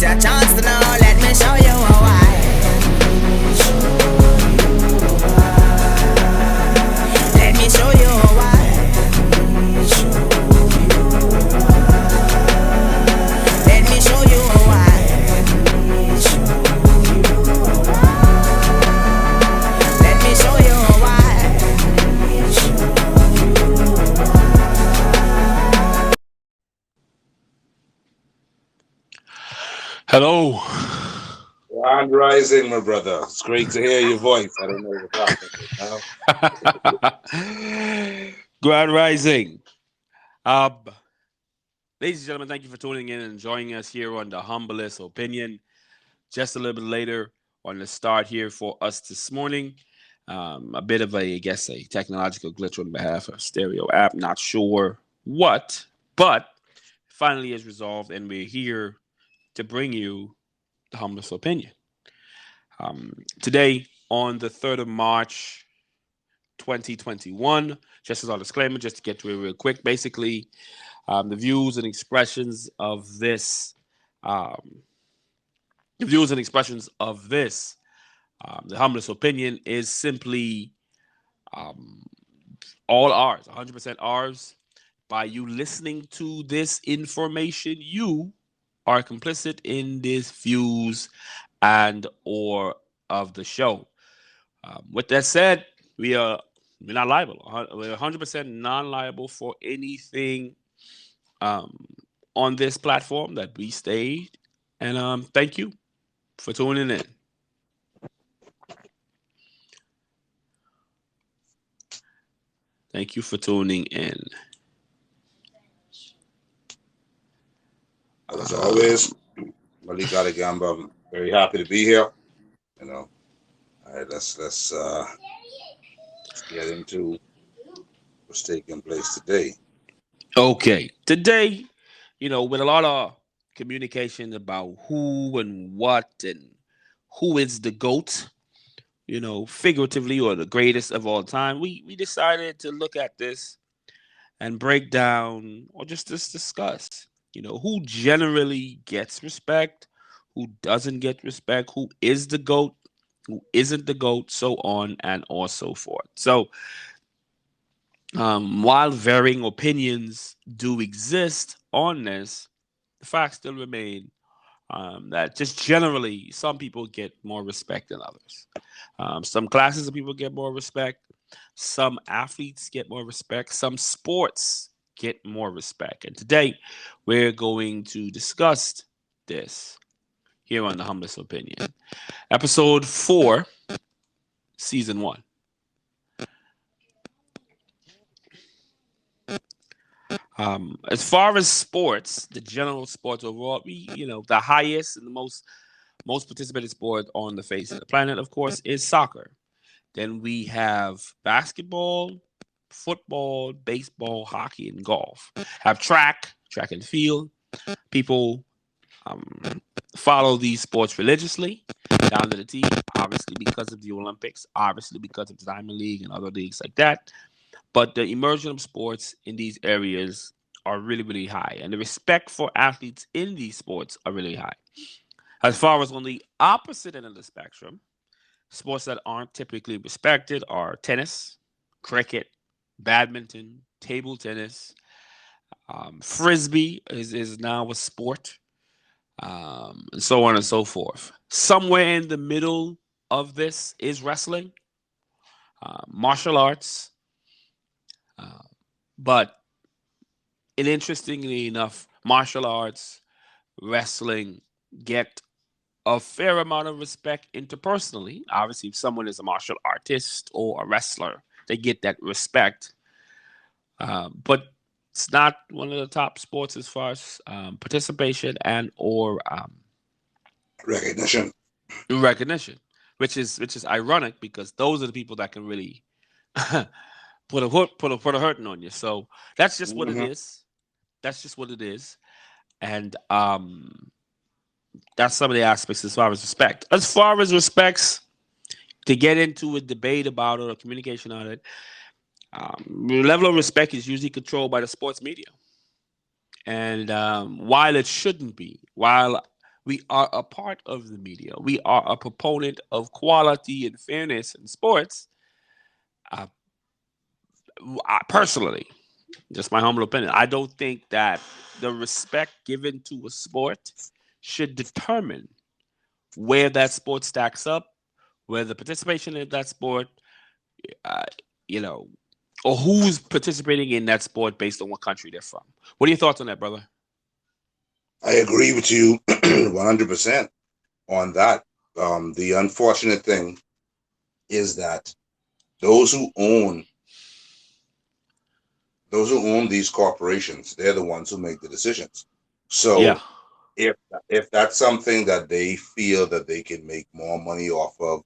your chance to know. Let me show you why. Let me show you why. Let me show you why. Let me show you why. Hello. Grand Rising, my brother. It's great to hear your voice. I don't know what's happening now. Grand Rising. Ladies and gentlemen, thank you for tuning in and joining us here on the Humblest Opinion. Just a little bit later on the start here for us this morning. A bit of a technological glitch on behalf of Stereo app. Not sure what, but finally is resolved, and we're here to bring you the Humblest Opinion. Today, on the 3rd of March, 2021, just as our disclaimer, just to get to it real quick, basically, the views and expressions of this, the Humblest Opinion is simply all ours, 100% ours. By you listening to this information, you are complicit in these views and or of the show. With that said, we're not liable. We're 100% non-liable for anything on this platform that we stayed. And thank you for tuning in. Thank you for tuning in. As always, Malik Gamba, I'm very happy to be here. All right, let's get into what's taking place today. Okay, today, with a lot of communication about who and what and who is the GOAT, figuratively, or the greatest of all time, we decided to look at this and break down or just discuss, who generally gets respect, who doesn't get respect, who is the GOAT, who isn't the GOAT, so on and so forth. So, while varying opinions do exist on this, the facts still remain that just generally some people get more respect than others. Some classes of people get more respect. Some athletes get more respect. Some sports get more respect. And today we're going to discuss this here on the Humblest Opinion. Episode 4, Season 1. As far as sports, the general sports overall, the highest and the most participated sport on the face of the planet, of course, is soccer. Then we have basketball, football, baseball, hockey, and golf. Have track and field. People follow these sports religiously down to the T, obviously because of the Olympics, obviously because of the Diamond League and other leagues like that. But the immersion of sports in these areas are really, really high. And the respect for athletes in these sports are really high. As far as on the opposite end of the spectrum, sports that aren't typically respected are tennis, cricket, badminton, table tennis. Frisbee is now a sport, and so on and so forth. Somewhere in the middle of this is wrestling, martial arts. But interestingly enough, martial arts, wrestling get a fair amount of respect interpersonally. Obviously, if someone is a martial artist or a wrestler, they get that respect. But it's not one of the top sports as far as participation and or Recognition, which is ironic because those are the people that can really put a hurting on you. So that's just what it is. That's just what it is. And that's some of the aspects as far as respect. As far as respects, to get into a debate about it or communication on it, the level of respect is usually controlled by the sports media. And while it shouldn't be, while We are a part of the media. We are a proponent of quality and fairness in sports. Uh, Personally, just my humble opinion, I don't think that the respect given to a sport should determine where that sport stacks up, where the participation in that sport, uh, you know, or who's participating in that sport based on what country they're from. What are your thoughts on that, brother? I agree with you 100% on that. The unfortunate thing is that those who own these corporations, they're the ones who make the decisions. Yeah. So if that's something that they feel that they can make more money off of,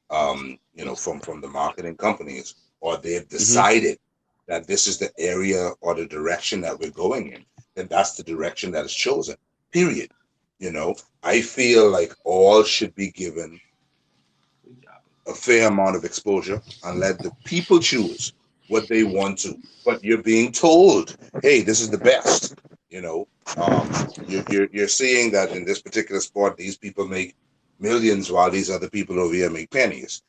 from the marketing companies, or they've Hmm. decided that this is the area or the direction that we're going in, then that's the direction that is chosen. Period. I feel like all should be given a fair amount of exposure and let the people choose what they want to. But you're being told, hey, this is the best. You know, you're seeing that in this particular sport, these people make millions while these other people over here make pennies.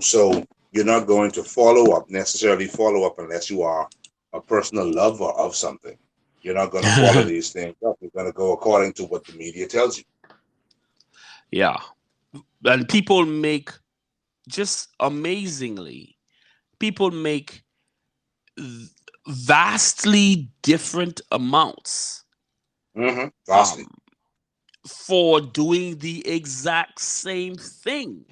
So you're not going to necessarily follow up unless you are a personal lover of something. You're not going to follow these things up. You're going to go according to what the media tells you. Yeah. And people make, just amazingly, people make vastly different amounts Vastly. um, for doing the exact same thing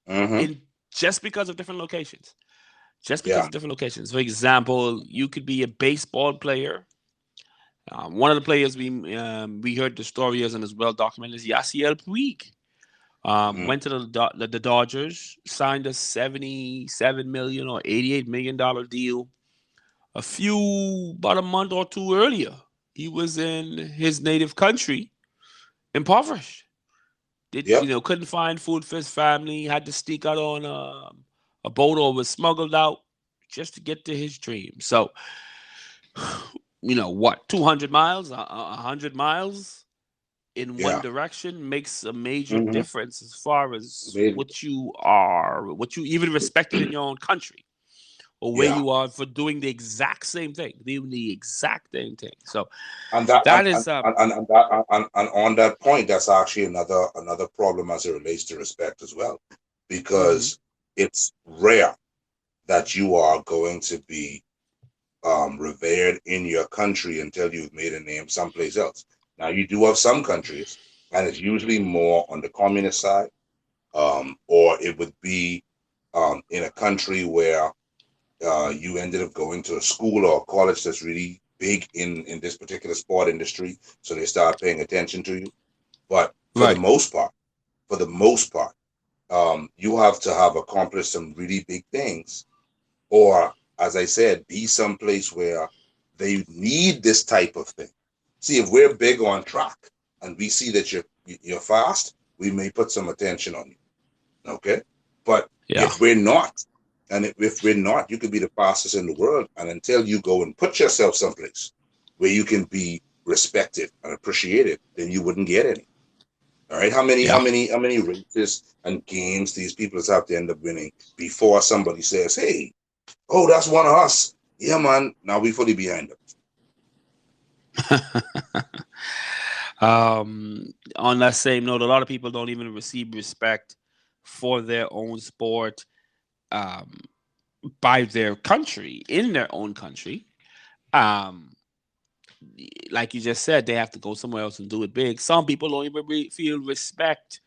Mm-hmm. in just because of different locations. Just because Yeah. of different locations. For example, you could be a baseball player. One of the players we heard the story is and is well documented is Yasiel Puig. Mm-hmm. Went to the Dodgers, signed a 77 million or $88 million deal. About a month or two earlier, he was in his native country, impoverished. Yep. Couldn't find food for his family. Had to sneak out on a boat or was smuggled out just to get to his dream. So, what, 200 miles, 100 miles in one Yeah. direction makes a major Mm-hmm. difference as far as Made what you even respected in your own country, or where Yeah. you are for doing the exact same thing, doing the exact same thing. So And that that is and on that point, that's actually another problem as it relates to respect as well, mhm. because it's rare that you are going to be revered in your country until you've made a name someplace else. Now you do have some countries, and it's usually more on the communist side, or it would be in a country where you ended up going to a school or a college that's really big in this particular sport industry, so they start paying attention to you. But Right. for the most part, you have to have accomplished some really big things, or as I said, be someplace where they need this type of thing. See, if we're big on track and we see that you're fast, we may put some attention on you. Okay. But Yeah. if we're not, and if we're not, you could be the fastest in the world. And until you go and put yourself someplace where you can be respected and appreciated, then you wouldn't get any. All right. Yeah. How many races and games these people have to end up winning before somebody says, hey, oh, that's one of us. Yeah, man. Now we fully behind them. On that same note, a lot of people don't even receive respect for their own sport um, by their country, in their own country. Um, like you just said, they have to go somewhere else and do it big. Some people don't even feel respect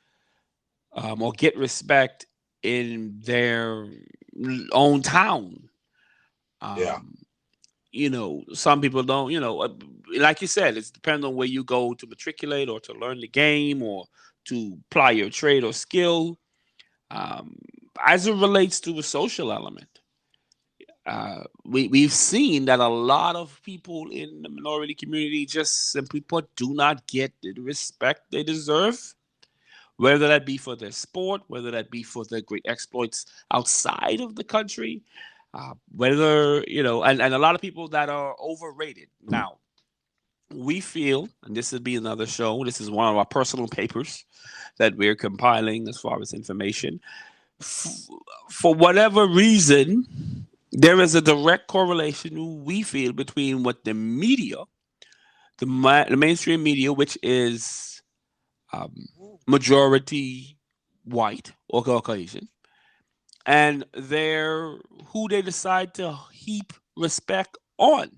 or get respect in their own town. Yeah. Um, some people don't, like you said, it's depending on where you go to matriculate or to learn the game or to apply your trade or skill. Um, as it relates to the social element, we've seen that a lot of people in the minority community just simply put do not get the respect they deserve, whether that be for their sport, whether that be for their great exploits outside of the country, whether, and a lot of people that are overrated. Now, we feel, and this would be another show, this is one of our personal papers that we're compiling as far as information. F- for whatever reason, there is a direct correlation we feel between what the media, the mainstream media, which is um, majority white or Caucasian, and their who they decide to heap respect on.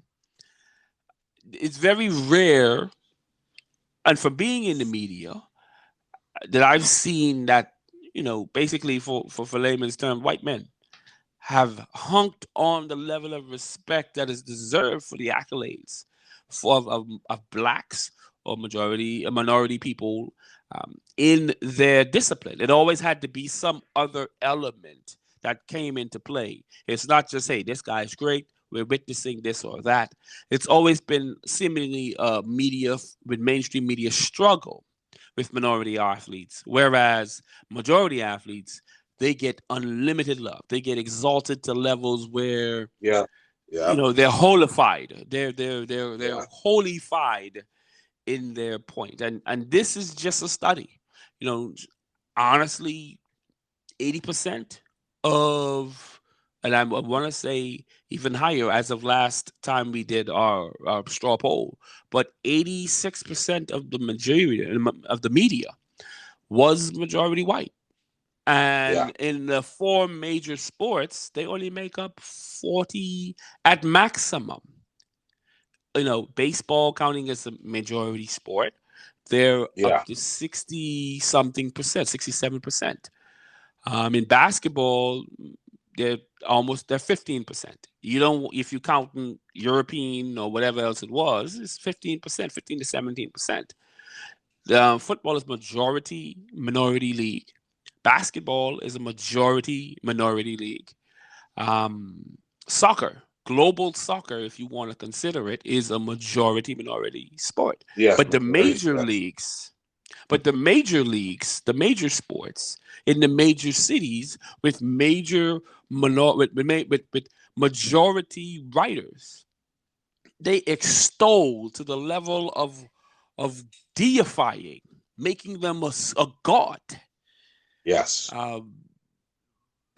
It's very rare, and for being in the media, that I've seen that, basically for layman's term, white men have hunked on the level of respect that is deserved for the accolades of blacks or minority people in their discipline. It always had to be some other element that came into play. It's not just, hey, this guy's great, we're witnessing this or that. It's always been seemingly media with mainstream media struggle with minority athletes, whereas majority athletes, they get unlimited love. They get exalted to levels where Yeah. Yeah. they're holified. They're Yeah. holified in their point. And this is just a study. You know, honestly, 80% of, and I want to say even higher as of last time we did our straw poll, but 86% of the majority of the media was majority white. Yeah. And in the four major sports, they only make up 40 at maximum. Baseball counting as a majority sport, they're Yeah. up to 60 something percent, 67%. In basketball, they're 15%. You don't, if you count in European or whatever else it was, it's 15%, 15 to 17%. Football is majority minority league. Basketball is a majority minority league. Soccer, global soccer, if you want to consider it, is a majority minority sport. Yes. But the Majority. major Yes. leagues, but the major leagues, the major sports in the major cities with major with majority writers, they extol to the level of deifying, making them a god. Yes. Um,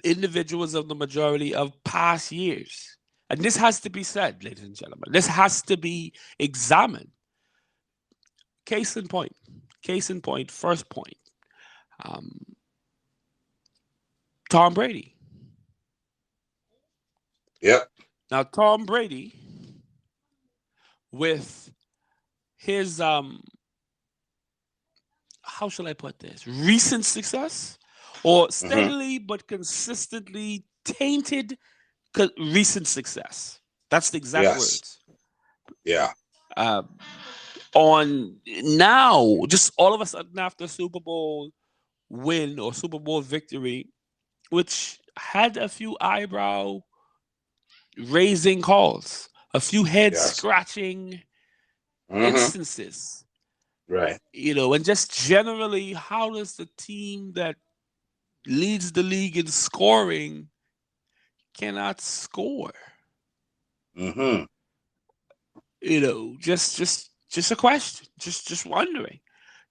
Individuals of the majority of past years. And this has to be said, ladies and gentlemen. This has to be examined. Case in point. Case in point. First point. Um, Tom Brady. Yep. Now, Tom Brady, with his how shall I put this? Recent success, or Hmm. steadily but consistently tainted recent success. That's the exact Yes. words. Yeah. Uh, on now, just all of a sudden after Super Bowl win or Super Bowl victory, which had a few eyebrow raising calls, a few head Yes. scratching Hmm. instances, Right. and just generally, how does the team that leads the league in scoring cannot score? Hmm. Just a question, just wondering.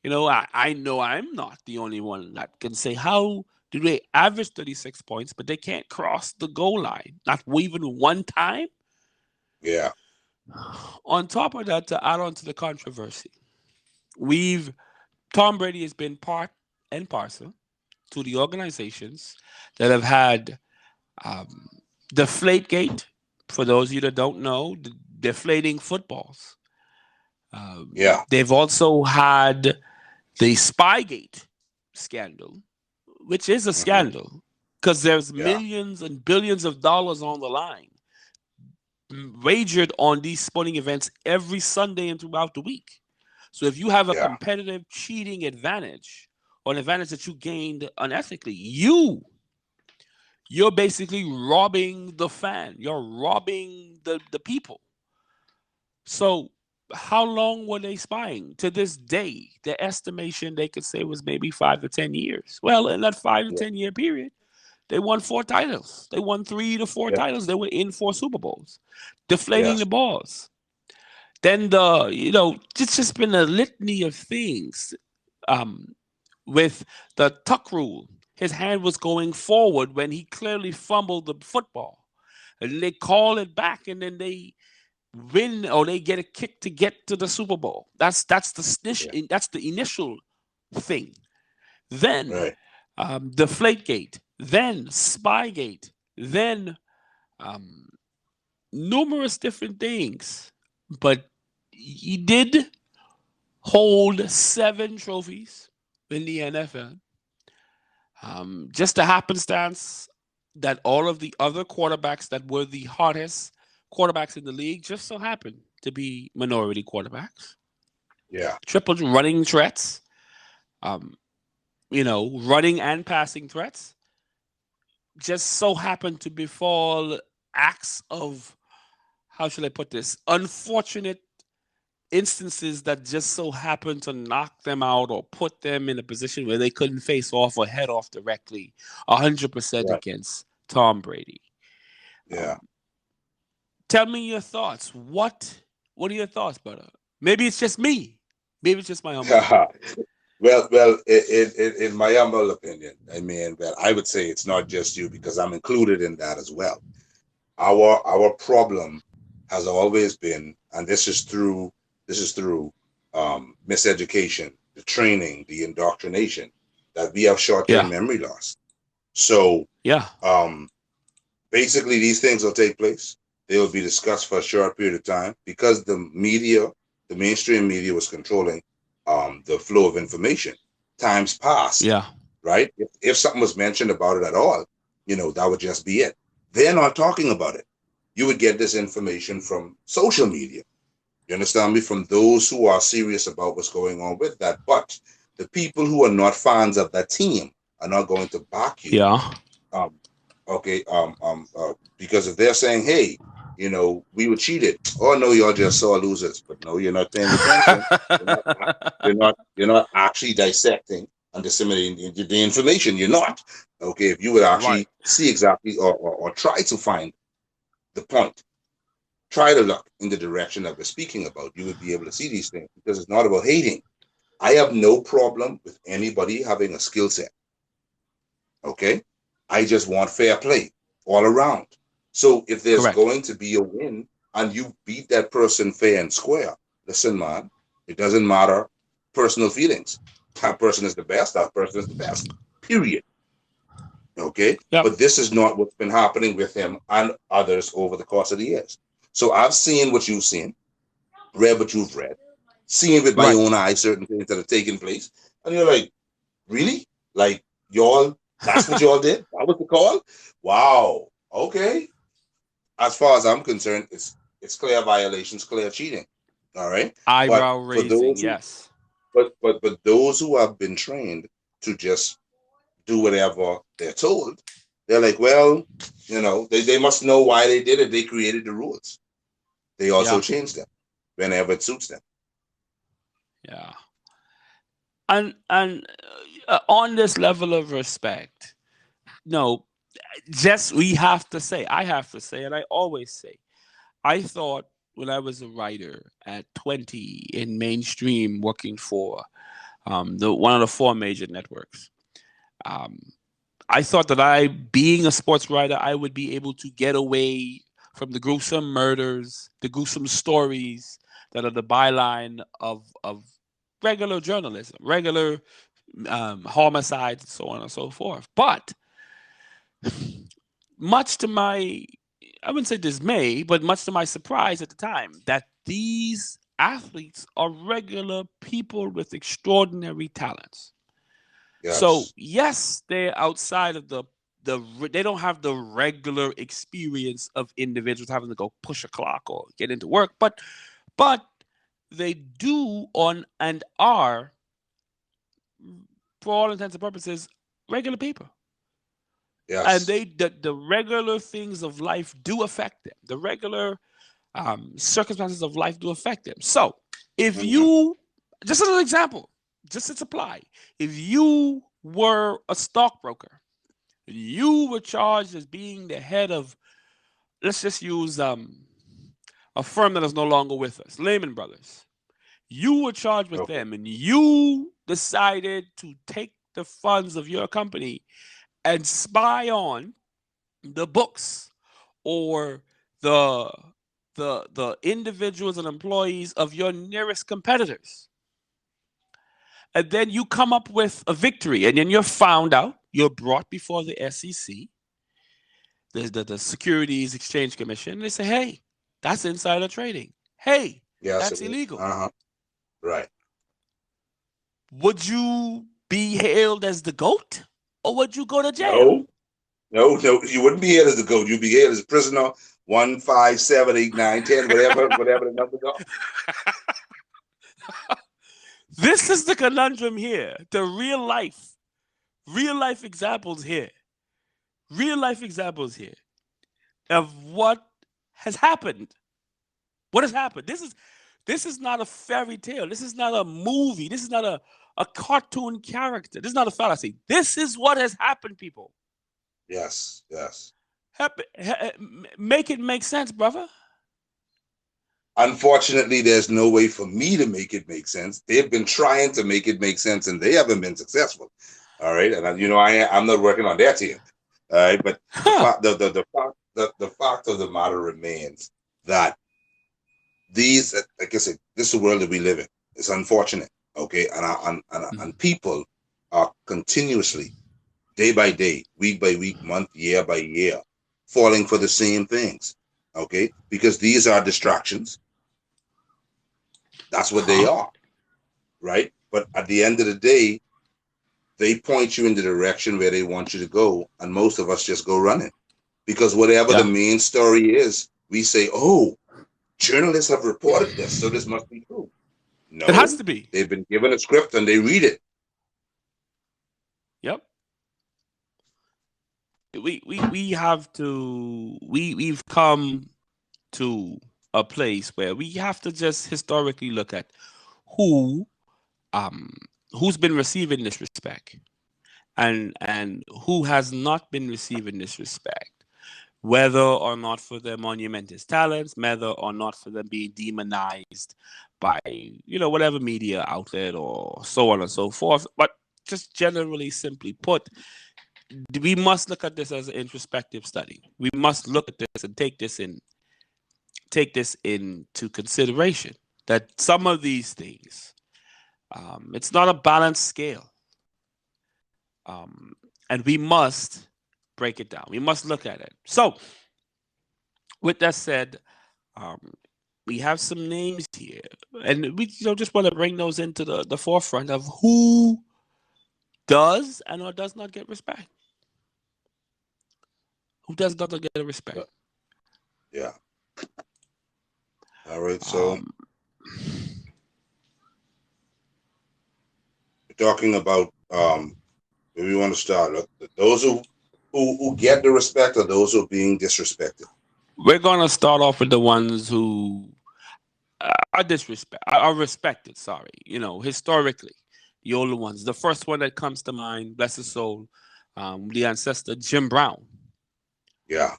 I know I'm not the only one that can say, how do they average 36 points, but they can't cross the goal line, not even one time? Yeah. On top of that, to add on to the controversy, we've Tom Brady has been part and parcel to the organizations that have had um, Deflategate. For those of you that don't know, deflating footballs. Yeah. They've also had the Spygate scandal, which is a Hmm. scandal because there's Yeah. millions and billions of dollars on the line wagered on these sporting events every Sunday and throughout the week. So if you have a Yeah. competitive cheating advantage or an advantage that you gained unethically, you're basically robbing the fan. You're robbing the people. So how long were they spying? To this day, the estimation they could say was maybe 5 to 10 years. Well, in that 5 to 10 year period, they won 4 titles. They won 3 to 4 Yeah. titles. They were in 4 Super Bowls, deflating Yes. the balls. Then it's just been a litany of things. Um, with the tuck rule, his hand was going forward when he clearly fumbled the football, and they call it back, and then they win or they get a kick to get to the Super Bowl. Yeah. That's the initial thing. Then Right. Deflategate, then Spygate, then um, numerous different things. But he did hold 7 trophies in the NFL. Just a happenstance that all of the other quarterbacks that were the hottest quarterbacks in the league just so happened to be minority quarterbacks. Yeah. Triple running threats, um, running and passing threats just so happened to befall acts of, how should I put this, unfortunate instances that just so happened to knock them out or put them in a position where they couldn't face off or head off directly 100% Right. against Tom Brady. Yeah. Um, Tell me your thoughts. What are your thoughts, brother? Maybe it's just me. Maybe it's just my humble opinion. Well, in my humble opinion, I mean, well, I would say it's not just you because I'm included in that as well. Our problem has always been, and this is through miseducation, the training, the indoctrination, that we have short-term Yeah, memory loss. So yeah, um, basically, these things will take place. They will be discussed for a short period of time because the media, the mainstream media, was controlling the flow of information. Times past, yeah, right? If something was mentioned about it at all, that would just be it. They're not talking about it. You would get this information from social media. You understand me? From those who are serious about what's going on with that. But the people who are not fans of that team are not going to back you. yeah. Um, okay. Because if they're saying, "Hey, we were cheated," oh no, y'all just saw losers. But no, you're not paying attention. You're not. You're not actually dissecting and disseminating the information. You're not. Okay. If you would Right. actually see exactly or try to find the point, try to look in the direction that we're speaking about, you would be able to see these things because it's not about hating. I have no problem with anybody having a skill set. Okay. I just want fair play all around. So if there's Correct. going to be a win and you beat that person fair and square, listen, man, it doesn't matter personal feelings. That person is the best. That person is the best. Period. Okay. Yep. But this is not what's been happening with him and others over the course of the years. So I've seen what you've seen, read what you've read, seen with my Right. own eyes certain things that are taking place. And you're like, really? Like, y'all, that's what y'all did? That was the call? Wow. Okay. As far as I'm concerned, it's clear violations, clear cheating. All right. But Eyebrow for raising. those who Yes. but those who have been trained to just do whatever they're told, they're like, well, they must know why they did it. They created the rules. They also Yeah. change them whenever it suits them. Yeah. And on this level of respect, no, just we have to say, I have to say, and I always say, I thought when I was a writer at 20 in mainstream working for the one of the 4 major networks. Um, I thought that being a sports writer, I would be able to get away from the gruesome murders, the gruesome stories that are the byline of regular journalism, regular homicides, and so on and so forth. But much to my, I wouldn't say dismay, but much to my surprise at the time, that these athletes are regular people with extraordinary talents. So Yes. yes, they're outside of they don't have the regular experience of individuals having to go push a clock or get into work, but they do on and are, for all intents and purposes, regular people. And Yes. the regular things of life do affect them. The regular circumstances of life do affect them. So if Hmm. you, just as an example, just to supply, if you were a stockbroker, you were charged as being the head of, let's just use a firm that is no longer with us, Lehman Brothers. You were charged with Okay. them, and you decided to take the funds of your company and spy on the books or the the individuals and employees of your nearest competitors. And then you come up with a victory, and then you're found out, you're brought before the SEC, the Securities Exchange Commission, and they say, hey, that's insider trading. Hey, Yes, that's it is. illegal. Right. Would you be hailed as the GOAT, or would you go to jail? No. You wouldn't be here as a goat. You'd be here as a prisoner. 1, 5, 7, 8, 9, 10, whatever the numbers are. This is the conundrum here. The real life examples here. Real life examples here of what has happened. What has happened? This is not a fairy tale. This is not a movie. This is not a cartoon character. This is not a fallacy. This is what has happened, people. Yes. Make it make sense, brother. Unfortunately, there's no way for me to make it make sense. They've been trying to make it make sense, and they haven't been successful. All right, and I'm not working on that team. All right, but the fact of the matter remains that these, like I said, this is the world that we live in. It's unfortunate, okay, and people are continuously, day by day, week by week, month, year by year, falling for the same things, okay, because these are distractions. That's what they are, right? But at the end of the day, they point you in the direction where they want you to go, and most of us just go running. Because whatever the main story is, we say, oh, journalists have reported this, so this must be true. No, it has to be. They've been given a script and they read it. Yep. We've come to a place where we have to just historically look at who's been receiving this respect and who has not been receiving this respect, whether or not for their monumentous talents, whether or not for them being demonized by whatever media outlet or so on and so forth. But just generally, simply put, we must look at this as an introspective study. We must look at this and take this into consideration, that some of these things, it's not a balanced scale, and we must break it down. We must look at it. So with that said, we have some names here, and we just want to bring those into the forefront of who does and or does not get respect. Who does not get respect? Yeah. All right. So we're talking about where we want to start. Look, those who get the respect are those who are being disrespected. We're gonna start off with the ones who are respected. Sorry, historically, the older ones. The first one that comes to mind, bless his soul, the ancestor Jim Brown. Yeah.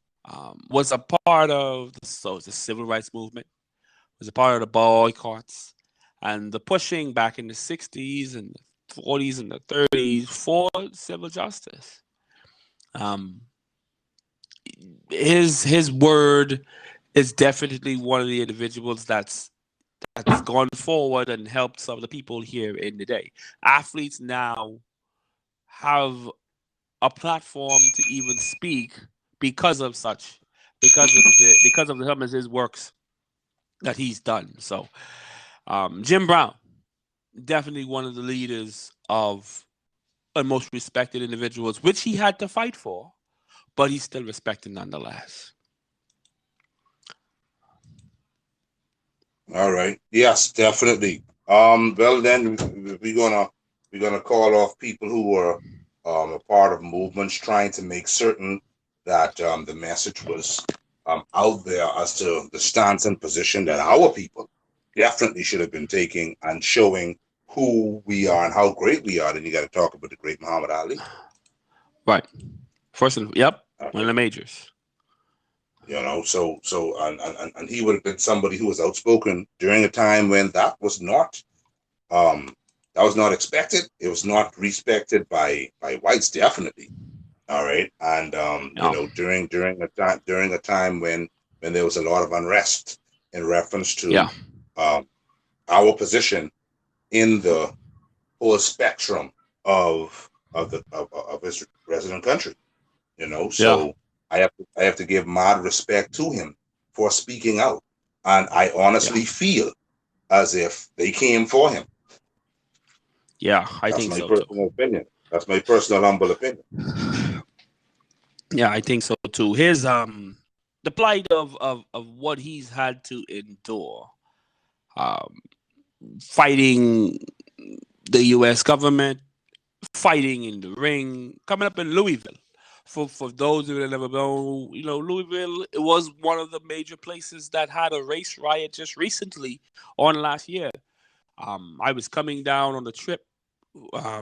Was a part of the civil rights movement, was a part of the boycotts and the pushing back in the 60s and the 40s and the 30s for civil justice. His word is definitely one of the individuals that's gone forward and helped some of the people here in the day. Athletes now have a platform to even speak because of his works that he's done. So Jim Brown, definitely one of the leaders of and most respected individuals, which he had to fight for, but he's still respected nonetheless. All right. Yes, definitely. Well, then we're gonna call off people who were a part of movements trying to make certain that the message was out there as to the stance and position that our people definitely should have been taking and showing who we are and how great we are. Then you got to talk about the great Muhammad Ali. Right. First, one of the majors. You know, and he would have been somebody who was outspoken during a time when um that was not expected. It was not respected by whites, definitely. All right, and you Yeah, know, during a time when there was a lot of unrest in reference yeah, to um our position in the whole spectrum of his resident country. You know, yeah, so I have to give mad respect to him for speaking out, and I yeah, honestly feel as if they came for him. yeah. I That's think my so too. personal opinion. That's my personal humble opinion. Yeah, I think so too. His the plight of what he's had to endure, um, fighting the U.S. government, fighting in the ring, coming up in Louisville. For those who never know, you know, Louisville, it was one of the major places that had a race riot just recently on last year. I was coming down on the trip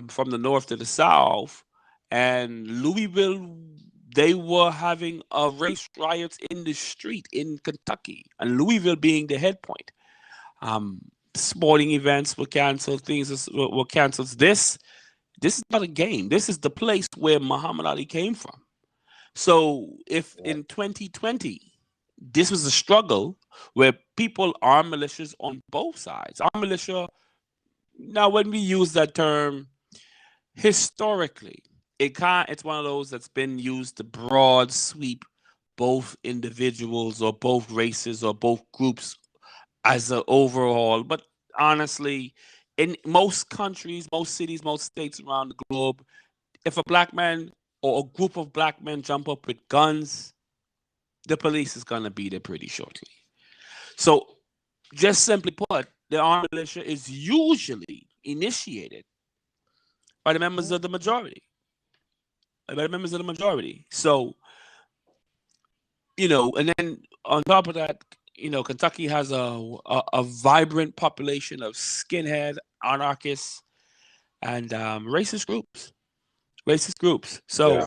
from the north to the south, and Louisville, they were having a race riots in the street in Kentucky, and Louisville being the head point. Um, Sporting events were canceled, were canceled. This is not a game. This is the place where Muhammad Ali came from. So if Yeah. in 2020 this was a struggle where people are militias on both sides, our militia. Now, when we use that term historically, it's one of those that's been used to broad sweep both individuals or both races or both groups as an overall. But honestly, in most countries, most cities, most states around the globe, if a black man or a group of black men jump up with guns, the police is gonna be there pretty shortly. So, just simply put, the armed militia is usually initiated by the members of the majority. By the members of the majority. So, and then on top of that, Kentucky has a vibrant population of skinhead, anarchists, and racist groups. Racist groups. Yeah. So,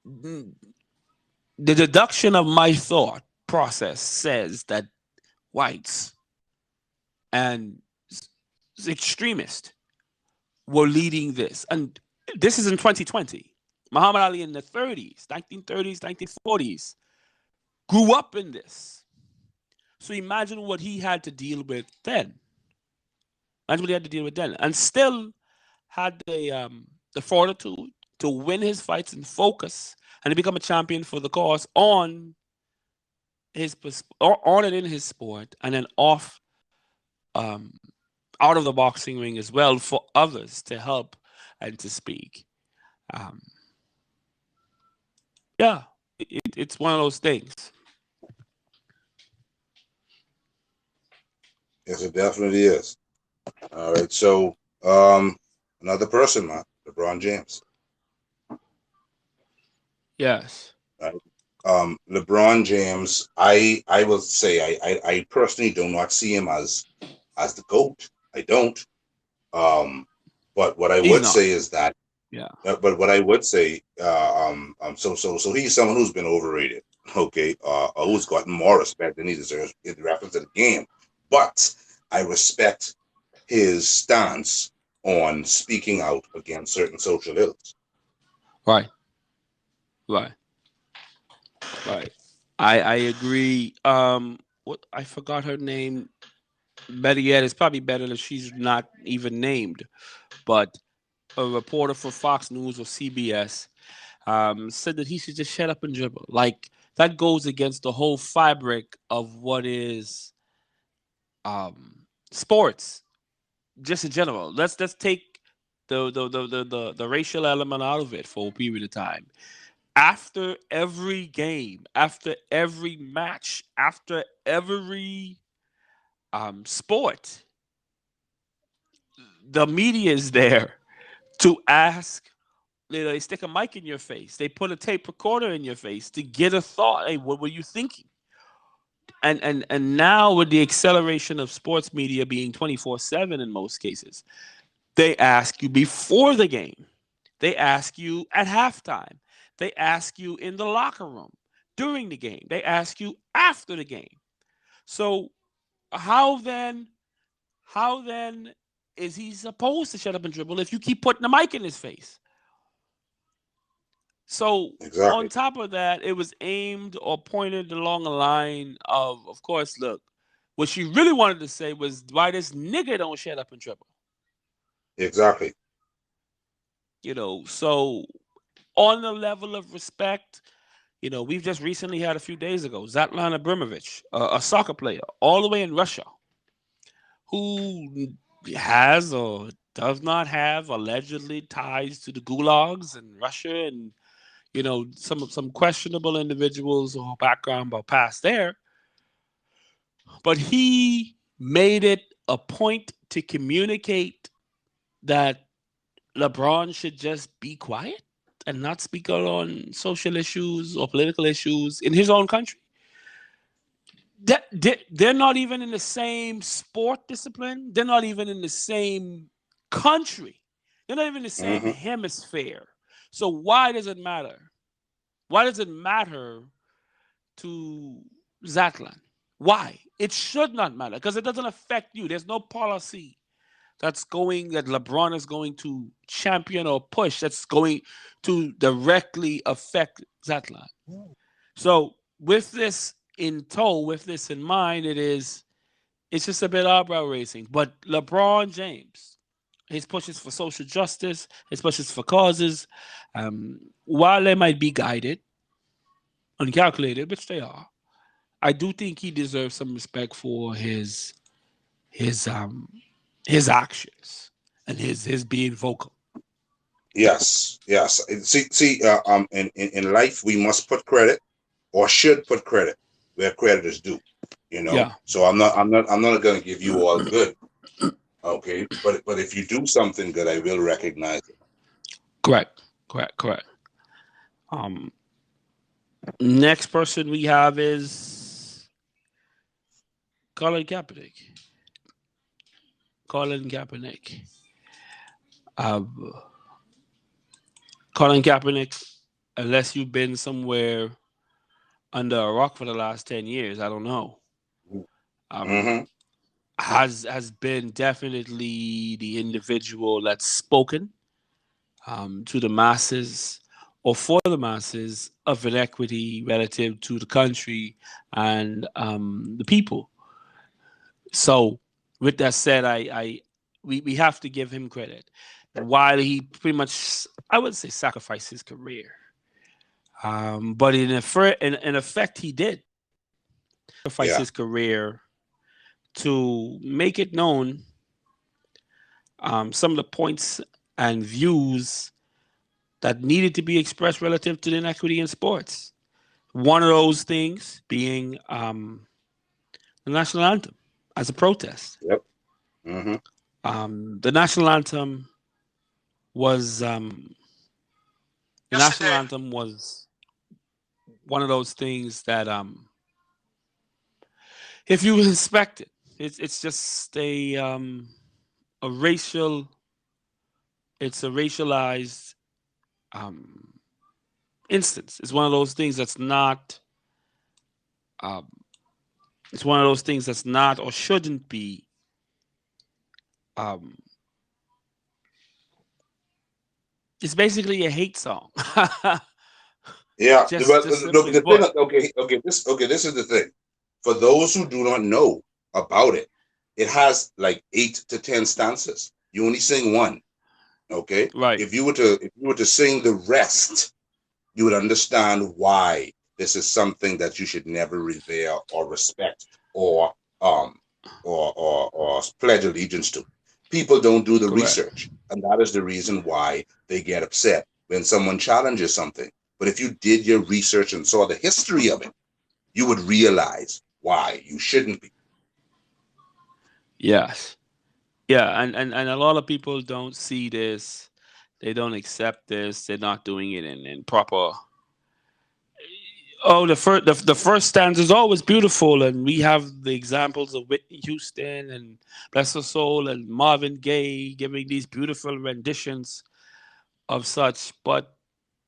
mm, the deduction of my thought process says that whites and extremists were leading this. And this is in 2020. Muhammad Ali in the 30s, 1930s, 1940s, grew up in this. So imagine what he had to deal with then. Imagine what he had to deal with then. And still had the fortitude to win his fights and focus and to become a champion for the cause on and in his sport, and then off um, out of the boxing ring as well for others to help and to speak. Um, yeah, it's one of those things. Yes, it definitely is. All right. So, um, another person, man, LeBron James. Yes. Right? LeBron James, I will say, I personally do not see him as the GOAT. I don't. Um, but what I He's would not. say is that, Yeah. but what I would say, so he's someone who's been overrated, okay, who's gotten more respect than he deserves in reference to the game. But I respect his stance on speaking out against certain social ills. Right. Right. Right. I agree. What I forgot her name. Better yet, it's probably better if she's not even named. But a reporter for Fox News or CBS said that he should just shut up and dribble. Like that goes against the whole fabric of what is sports, just in general. Let's take the racial element out of it for a period of time. After every game, after every match, after every sport, the media is there to ask. They stick a mic in your face. They put a tape recorder in your face to get a thought. Hey, what were you thinking? And now with the acceleration of sports media being 24/7 in most cases, they ask you before the game. They ask you at halftime. They ask you in the locker room. during the game. They ask you after the game. So how then how then is he supposed to shut up and dribble if you keep putting the mic in his face? So on Exactly. top of that, it was aimed or pointed along the line of course, look, what she really wanted to say was why this nigga don't shut up and dribble. Exactly. So on the level of respect, we've just recently had a few days ago Zlatan Ibrahimovic, a soccer player, all the way in Russia, who has or does not have allegedly ties to the gulags in Russia, and some questionable individuals or background or past there. But he made it a point to communicate that LeBron should just be quiet and not speak out on social issues or political issues in his own country. They're not even in the same sport discipline. They're not even in the same country. They're not even in the same Hmm. hemisphere. So why does it matter? Why does it matter to Zatlan? Why? It should not matter because it doesn't affect you. There's no policy that LeBron is going to champion or push that's going to directly affect Zatlan. So with this in tow, with this in mind, it's just a bit eyebrow raising. But LeBron James, his pushes for social justice, his pushes for causes, while they might be guided, uncalculated, which they are, I do think he deserves some respect for his um his actions and his being vocal. Yes. Yes. See. In life, we must put credit, or should put credit, where credit is due. Yeah, So I'm not going to give you all good. Okay. But if you do something good, I will recognize it. correct. Um, Next person we have is Colin Kaepernick. Colin Kaepernick. Um, Colin Kaepernick, unless you've been somewhere under a rock for the last 10 years, I don't know. Hmm. Has been definitely the individual that's spoken to the masses or for the masses of inequity relative to the country and the people. So, with that said, we have to give him credit. While he pretty much, I would say, sacrificed his career, but in effect, he did sacrifice Yeah. his career to make it known some of the points and views that needed to be expressed relative to the inequity in sports. One of those things being the national anthem as a protest. Yep. Hmm. The national anthem was Yesterday. one of those things that if you inspect it, it's just a racial it's a racialized um, instance. It's one of those things that's not. Um, it's one of those things that's not or shouldn't be. Um, it's basically a hate song. Yeah. just Well, just look, simply the thing. put. This is the thing. For those who do not know about it, it has like 8 to 10 stanzas. You only sing one. Okay. Right. If you were to sing the rest, you would understand why this is something that you should never revere or respect um or pledge allegiance to. People don't do the Correct. research, and that is the reason why they get upset when someone challenges something. But if you did your research and saw the history of it, you would realize why you shouldn't be. Yes. Yeah, and a lot of people don't see this. They don't accept this. They're not doing it in proper. Oh, the first stanza is always beautiful, and we have the examples of Whitney Houston and Bless Her Soul and Marvin Gaye giving these beautiful renditions of such. But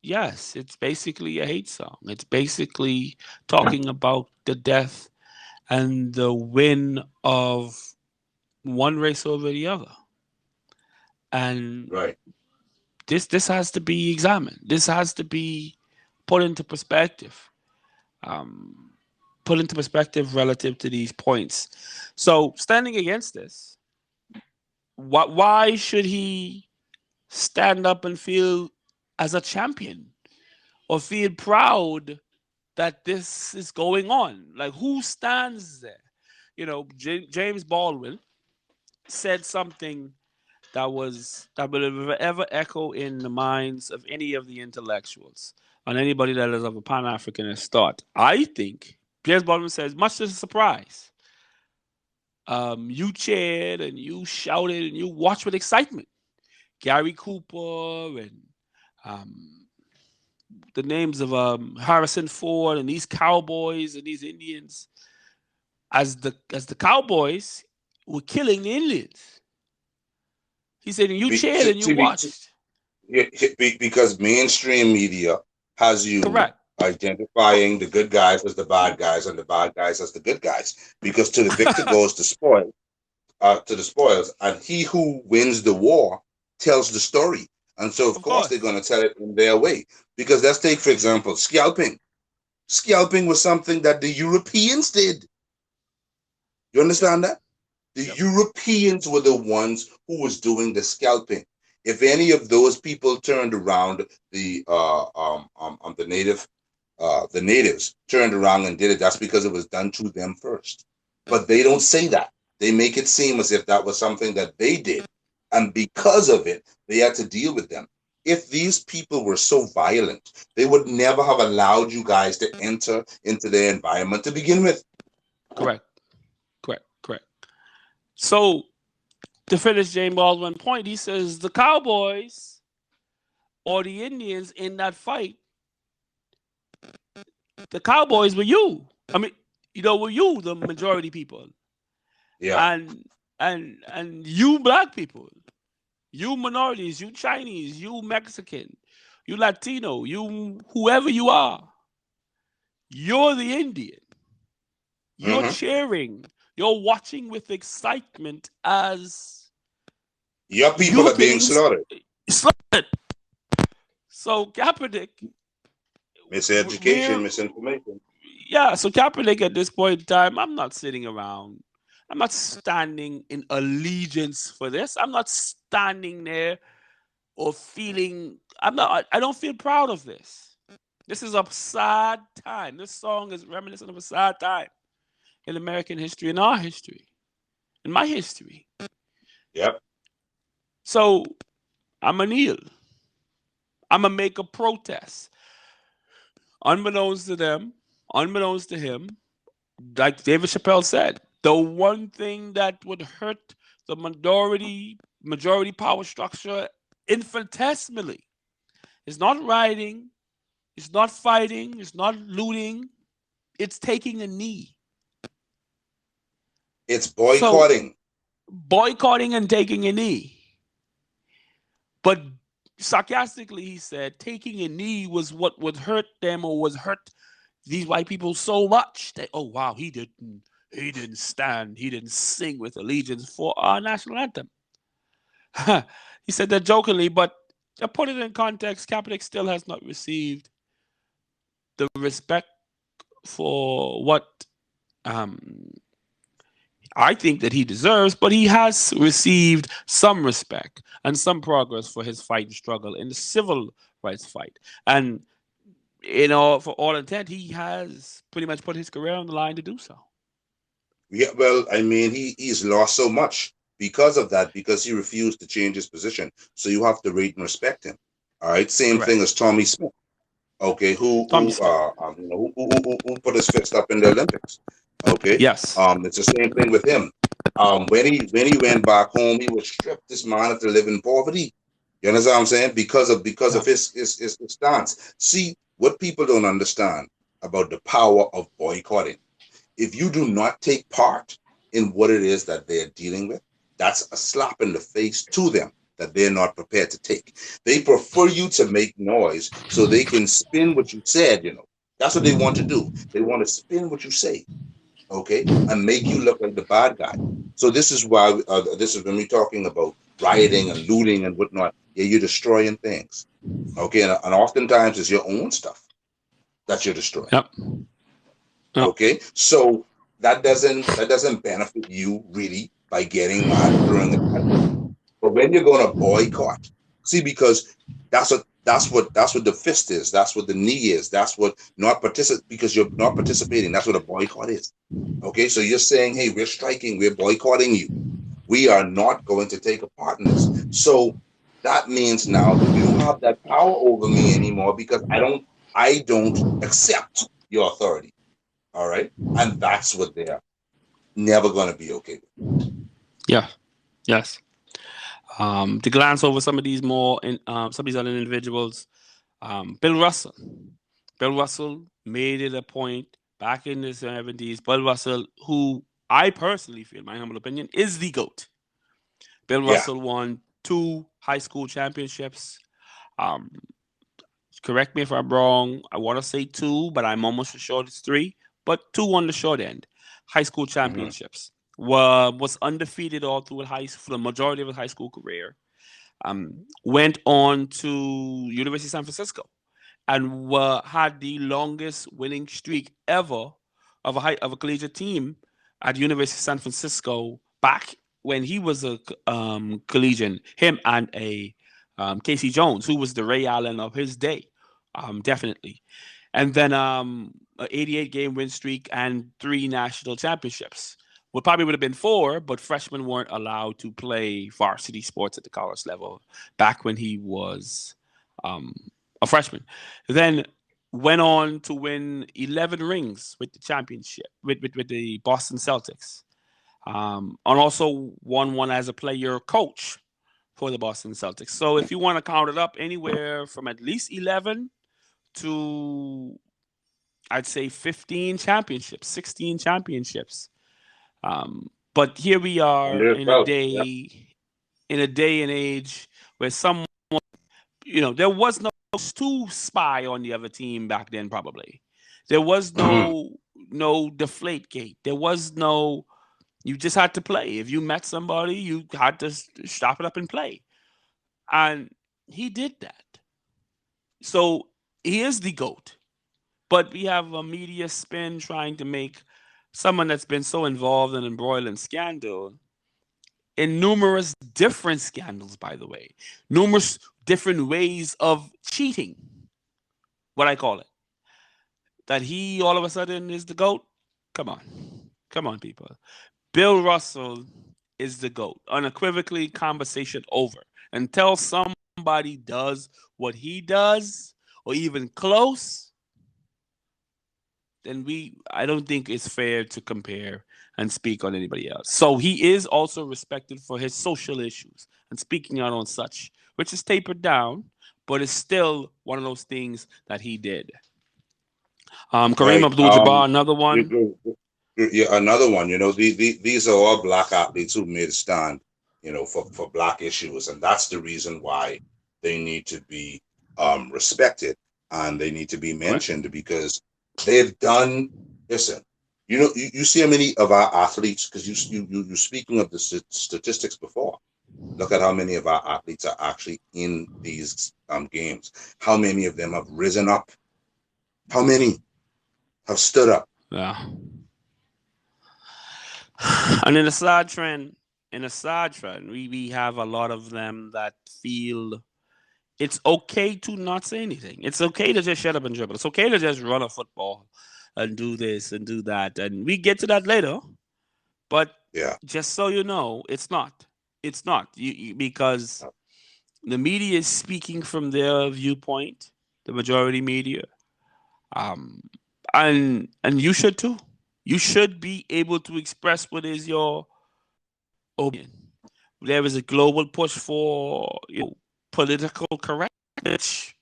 yes, it's basically a hate song. It's basically talking about the death and the win of one race over the other. And Right. this has to be examined. This has to be put into perspective. Um, put into perspective relative to these points. So standing against this, why should he stand up and feel as a champion or feel proud that this is going on? Like, who stands there? James Baldwin said something that will ever echo in the minds of any of the intellectuals and anybody that is of a Pan Africanist thought. I think James Baldwin says, much to the surprise, you cheered and you shouted and you watched with excitement. Gary Cooper and um, the names of Harrison Ford and these cowboys and these Indians, as the cowboys were killing the Indians. He said, and you Be, cheered and you watched. because mainstream media has you Correct. identifying the good guys as the bad guys and the bad guys as the good guys. Because to the victor goes the spoils, and he who wins the war tells the story. And so, of Of course, they're course. going to tell it in their way. Because let's take, for example, scalping. Scalping was something that the Europeans did. You understand that? The Yep. Europeans were the ones who was doing the scalping. If any of those people turned around, the natives turned around and did it, that's because it was done to them first. But they don't say that. They make it seem as if that was something that they did, and because of it, they had to deal with them. If these people were so violent, they would never have allowed you guys to enter into their environment to begin with. Correct. Correct. Correct. So to finish James Baldwin's point, he says the Cowboys or the Indians in that fight, the Cowboys were you. I mean, were you the majority people, Yeah. and and you black people, you minorities, you Chinese, you Mexican, you Latino, you whoever you are, you're the Indian. You're Hmm. cheering. You're watching with excitement as Your people you are being getting slaughtered. slaughtered. So Kaepernick, Miseducation, we're misinformation. yeah. So Kaepernick at this point in time, I'm not sitting around. I'm not standing in allegiance for this. I'm not standing there or feeling. I'm not. I don't feel proud of this. This is a sad time. This song is reminiscent of a sad time in American history, in our history, in my history. Yep. So I'm a kneel. I'm gonna make a protest, unbeknownst to them, unbeknownst to him. Like David Chappelle said, the one thing that would hurt the majority power structure infinitesimally is not rioting, it's not fighting, it's not looting, it's taking a knee. It's So boycotting. boycotting and taking a knee. But sarcastically, he said taking a knee was what would hurt them or was hurt these white people so much that, oh wow, he didn't stand, he didn't sing with allegiance for our national anthem. He said that jokingly, but to put it in context, Kaepernick still has not received the respect for what um, I think that he deserves, but he has received some respect and some progress for his fight and struggle in the civil rights fight. And for all intent, he has pretty much put his career on the line to do so. Yeah, well, I mean, he's lost so much because of that, because he refused to change his position. So you have to rate and respect him. All right. Same Correct. thing as Tommy Smith. Okay, Tommy Smith. who put his fist up in the Olympics. Okay. Yes. It's the same thing with him. When he went back home, he was stripped. This man had to live in poverty. You understand what I'm saying? Because of Yeah. his stance. See, what people don't understand about the power of boycotting. If you do not take part in what it is that they're dealing with, that's a slap in the face to them. that they're not prepared to take. They prefer you to make noise so they can spin what you said, you know. That's what they want to do. They want to spin what you say, okay, and make you look like the bad guy. So this is why, this is when we're talking about rioting and looting and whatnot. Yeah, you're destroying things, okay, and oftentimes it's your own stuff that you're destroying. Yep. Okay, so that doesn't benefit you really by getting mad and throwing a tantrum. But when you're going to boycott, see, because that's what the fist is. That's what the knee is. That's what not participate, because you're not participating. That's what a boycott is. Okay, so you're saying, hey, we're striking, we're boycotting you. We are not going to take a part in this. So that means now that you don't have that power over me anymore because I don't accept your authority. All right, and that's what they're never going to be okay with. Yeah. Yes. To glance over some of these some of these other individuals, Bill Russell. Bill Russell made it a point back in the 70s. Bill Russell, who I personally feel, my humble opinion, is the GOAT. Bill Yeah. Russell won 2 high school championships. Um, correct me if I'm wrong. I want to say 2, but I'm almost sure it's 3. But 2 on the short end. High school championships. Was undefeated all through for the majority of his high school career. Went on to University of San Francisco and had the longest winning streak ever of a collegiate team at University of San Francisco back when he was a collegian. Him and a Casey Jones, who was the Ray Allen of his day, definitely. And then an 88 game win streak and 3 national championships. Well, probably would have been 4, but freshmen weren't allowed to play varsity sports at the college level back when he was a freshman. Then went on to win 11 rings with the championship with the Boston Celtics, and also won one as a player coach for the Boston Celtics. So if you want to count it up, anywhere from at least 11 to, I'd say, 15 championships, 16 championships. But here we are in a day and age where someone, there was no to spy on the other team back then. Probably there was no deflate gate. There was no. You just had to play. If you met somebody, you had to stop it up and play, and he did that. So he is the GOAT. But we have a media spin trying to make someone that's been so involved in embroiled in scandal, in numerous different scandals, by the way, numerous different ways of cheating, what I call it, that he all of a sudden is the GOAT. Come on, people. Bill Russell is the GOAT. Unequivocally, conversation over. Until somebody does what he does, or even close, then I don't think it's fair to compare and speak on anybody else. So he is also respected for his social issues and speaking out on such, which is tapered down, but it's still one of those things that he did. Kareem Abdul-Jabbar, another one. Yeah, another one. These are all black athletes who made a stand, for black issues, and that's the reason why they need to be respected and they need to be mentioned, because they've done. Listen, you see how many of our athletes, because you speaking of the statistics before. Look at how many of our athletes are actually in these games. How many of them have risen up? How many have stood up? Yeah. And in a sad trend, we have a lot of them that feel it's okay to not say anything. It's okay to just shut up and dribble. It's okay to just run a football and do this and do that. And we get to that later. But just so you know, it's not. It's not. Because the media is speaking from their viewpoint, the majority media. And you should too. You should be able to express what is your opinion. There is a global push for political correctness.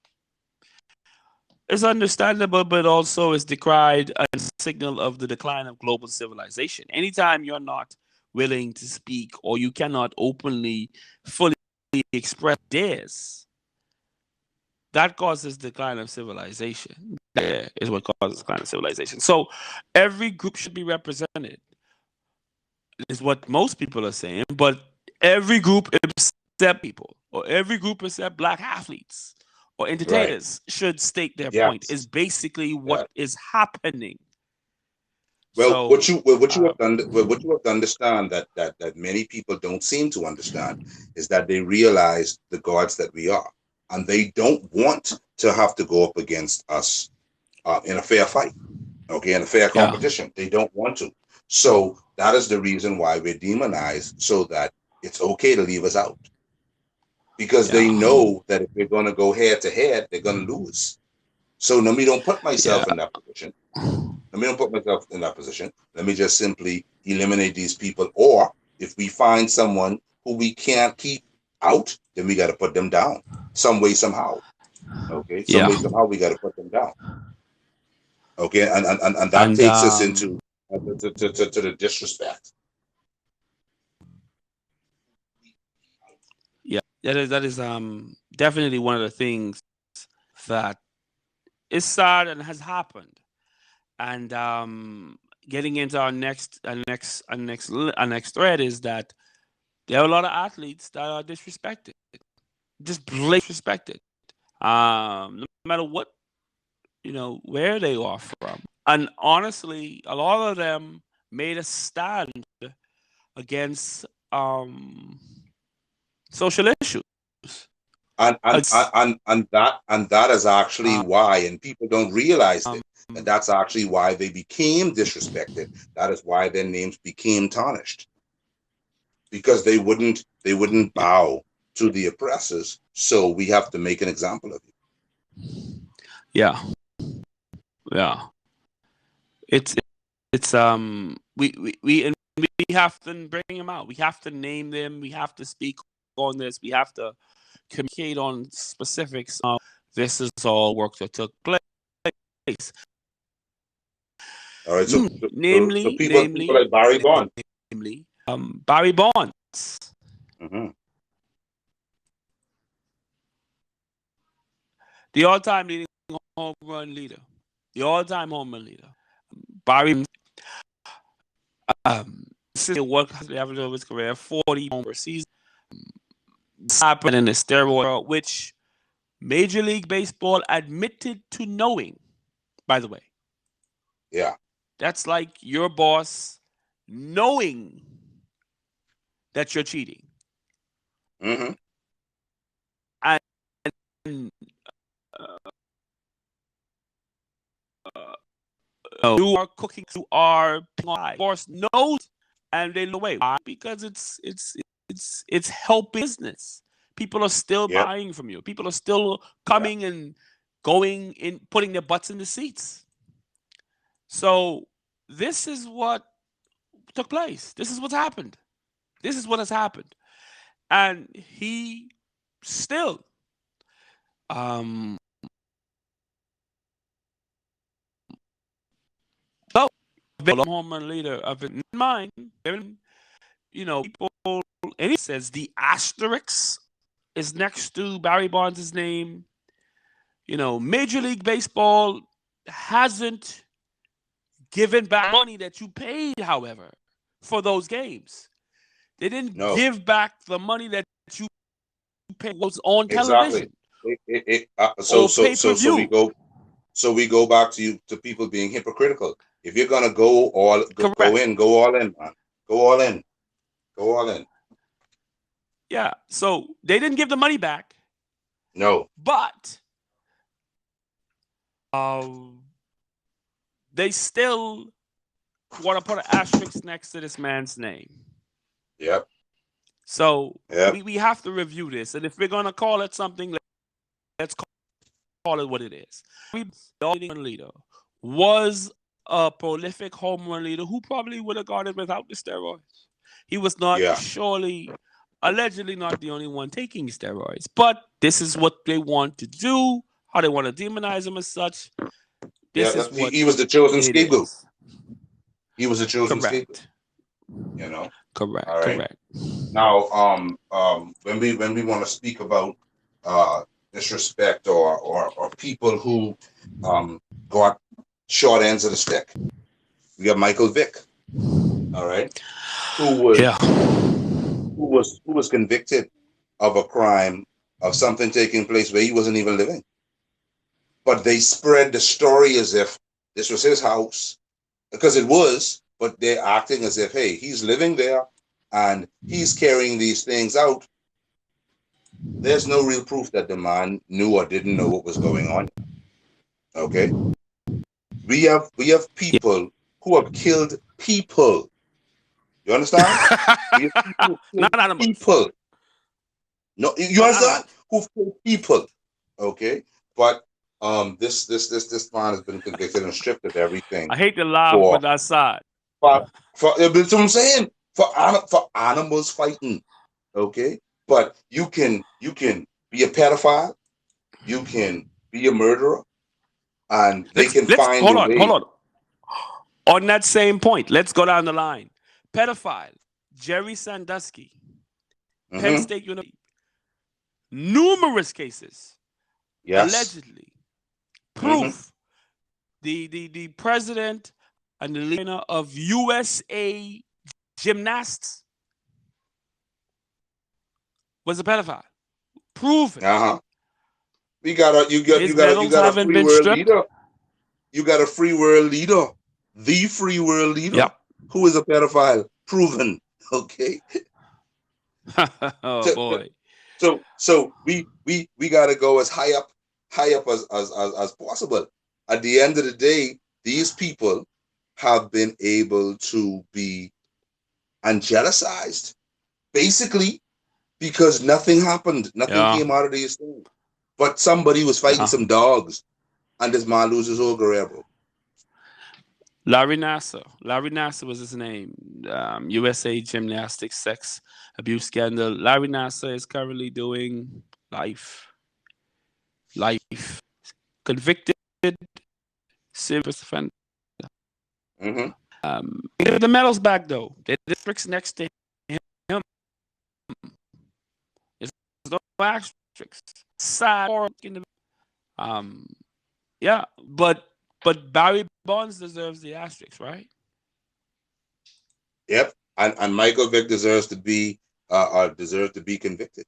It's understandable, but also is decried a signal of the decline of global civilization. Anytime you're not willing to speak or you cannot openly, fully express this, that causes decline of civilization. That is what causes decline of civilization. So every group should be represented, is what most people are saying, but every group except people, or every group except black athletes or entertainers should state their point, is Yes. basically what is happening. Well, So what you have done, what you have to understand that many people don't seem to understand is that they realize the gods that we are, and they don't want to have to go up against us in a fair fight, okay, in a fair competition. They don't want to. So that is the reason why we're demonized, so that it's okay to leave us out, because they know that if we're going to go head to head, they're going to lose. So let me don't put myself in that position. Let me don't put myself in that position. Let me just simply eliminate these people. Or if we find someone who we can't keep out, then we got to put them down some way, somehow. Okay, some way, somehow we got to put them down. Okay, and that takes us into to the disrespect. Yeah, that is definitely one of the things that is sad and has happened. And getting into our next thread is that there are a lot of athletes that are disrespected, just blatantly disrespected, no matter what, where they are from. And honestly, a lot of them made a stand against social issues. And that is actually why, and people don't realize it, and that's actually why they became disrespected. That is why their names became tarnished, because they wouldn't bow to the oppressors. So we have to make an example of you. Yeah. It's we have to bring them out. We have to name them. We have to speak on this. We have to communicate on specifics. This is all work that took place. All right, so people like Barry Bonds. Barry Bonds. Mm-hmm. The all-time leading home run leader. The all-time home run leader. Barry. This is what average of his career, 40 home per season. Happened in the steroid world, which Major League Baseball admitted to knowing, by the way. Yeah. That's like your boss knowing that you're cheating. Mm-hmm. And you are cooking, you are boss knows, and they know away. Why? Because it's helping business. People are still buying from you. People are still coming and going in, putting their butts in the seats. So this is what took place. This is what's happened. This is what has happened. And he still home run leader of it in mind. People, and he says the asterisk is next to Barry Bonds' name. Major League Baseball hasn't given back money that you paid, however, for those games. They didn't give back the money that you paid was on television. So we go back to people being hypocritical. If you're gonna go all in, man. Go all in. Yeah. So they didn't give the money back. No. But they still want to put an asterisk next to this man's name. Yep. So we have to review this, and if we're gonna call it something, let's call it what it is. The leader was a prolific home run leader who probably would have gone it without the steroids. He was not allegedly not the only one taking steroids, but this is what they want to do. How they want to demonize him as such. This is what he was the chosen scapegoat. Is. He was the chosen Correct. scapegoat. Correct. All right. Correct. Now, when we want to speak about disrespect or people who got short ends of the stick, we got Michael Vick. All right, who was Yeah. who was convicted of a crime of something taking place where he wasn't even living, but they spread the story as if this was his house, because it was, but they're acting as if, hey, he's living there and he's carrying these things out. There's no real proof that the man knew or didn't know what was going on. Okay, we have Yeah. people who have killed people. You understand? We have people who killed Not animals. people. No, you Not understand? animals. Who've killed people. Okay, but this man has been convicted and stripped of everything I hate to laugh, for but that's sad. that's what I'm saying, for animals fighting. Okay, but you can be a pedophile, you can be a murderer, and they can Let's find a hold on. way. Hold on. On that same point, let's go down the line. Pedophile Jerry Sandusky, Penn Mm-hmm. State University, numerous cases, Yes. allegedly, Mm-hmm. proof. The president and the leader of USA Gymnasts was a pedophile. Proven. Uh-huh. You His medals got a haven't free been world stripped. leader. You got a free world leader, the free world leader, Yep. who is a pedophile, proven. Okay, Oh boy. so we got to go as high up as possible. At the end of the day, these people have been able to be angelicized, basically, because nothing happened, nothing Yeah. came out of these things. But somebody was fighting Yeah. some dogs, and this man loses all Guerrero. Larry Nassar. Larry Nassar was his name. USA Gymnastics sex abuse scandal. Larry Nassar is currently doing life. Convicted serious offender. Mm-hmm. Give the medals back though. The districts next to him. There's no asterisks. Sad. Yeah, but Barry Bonds deserves the asterisk, right? Yep, and Michael Vick deserves to be convicted.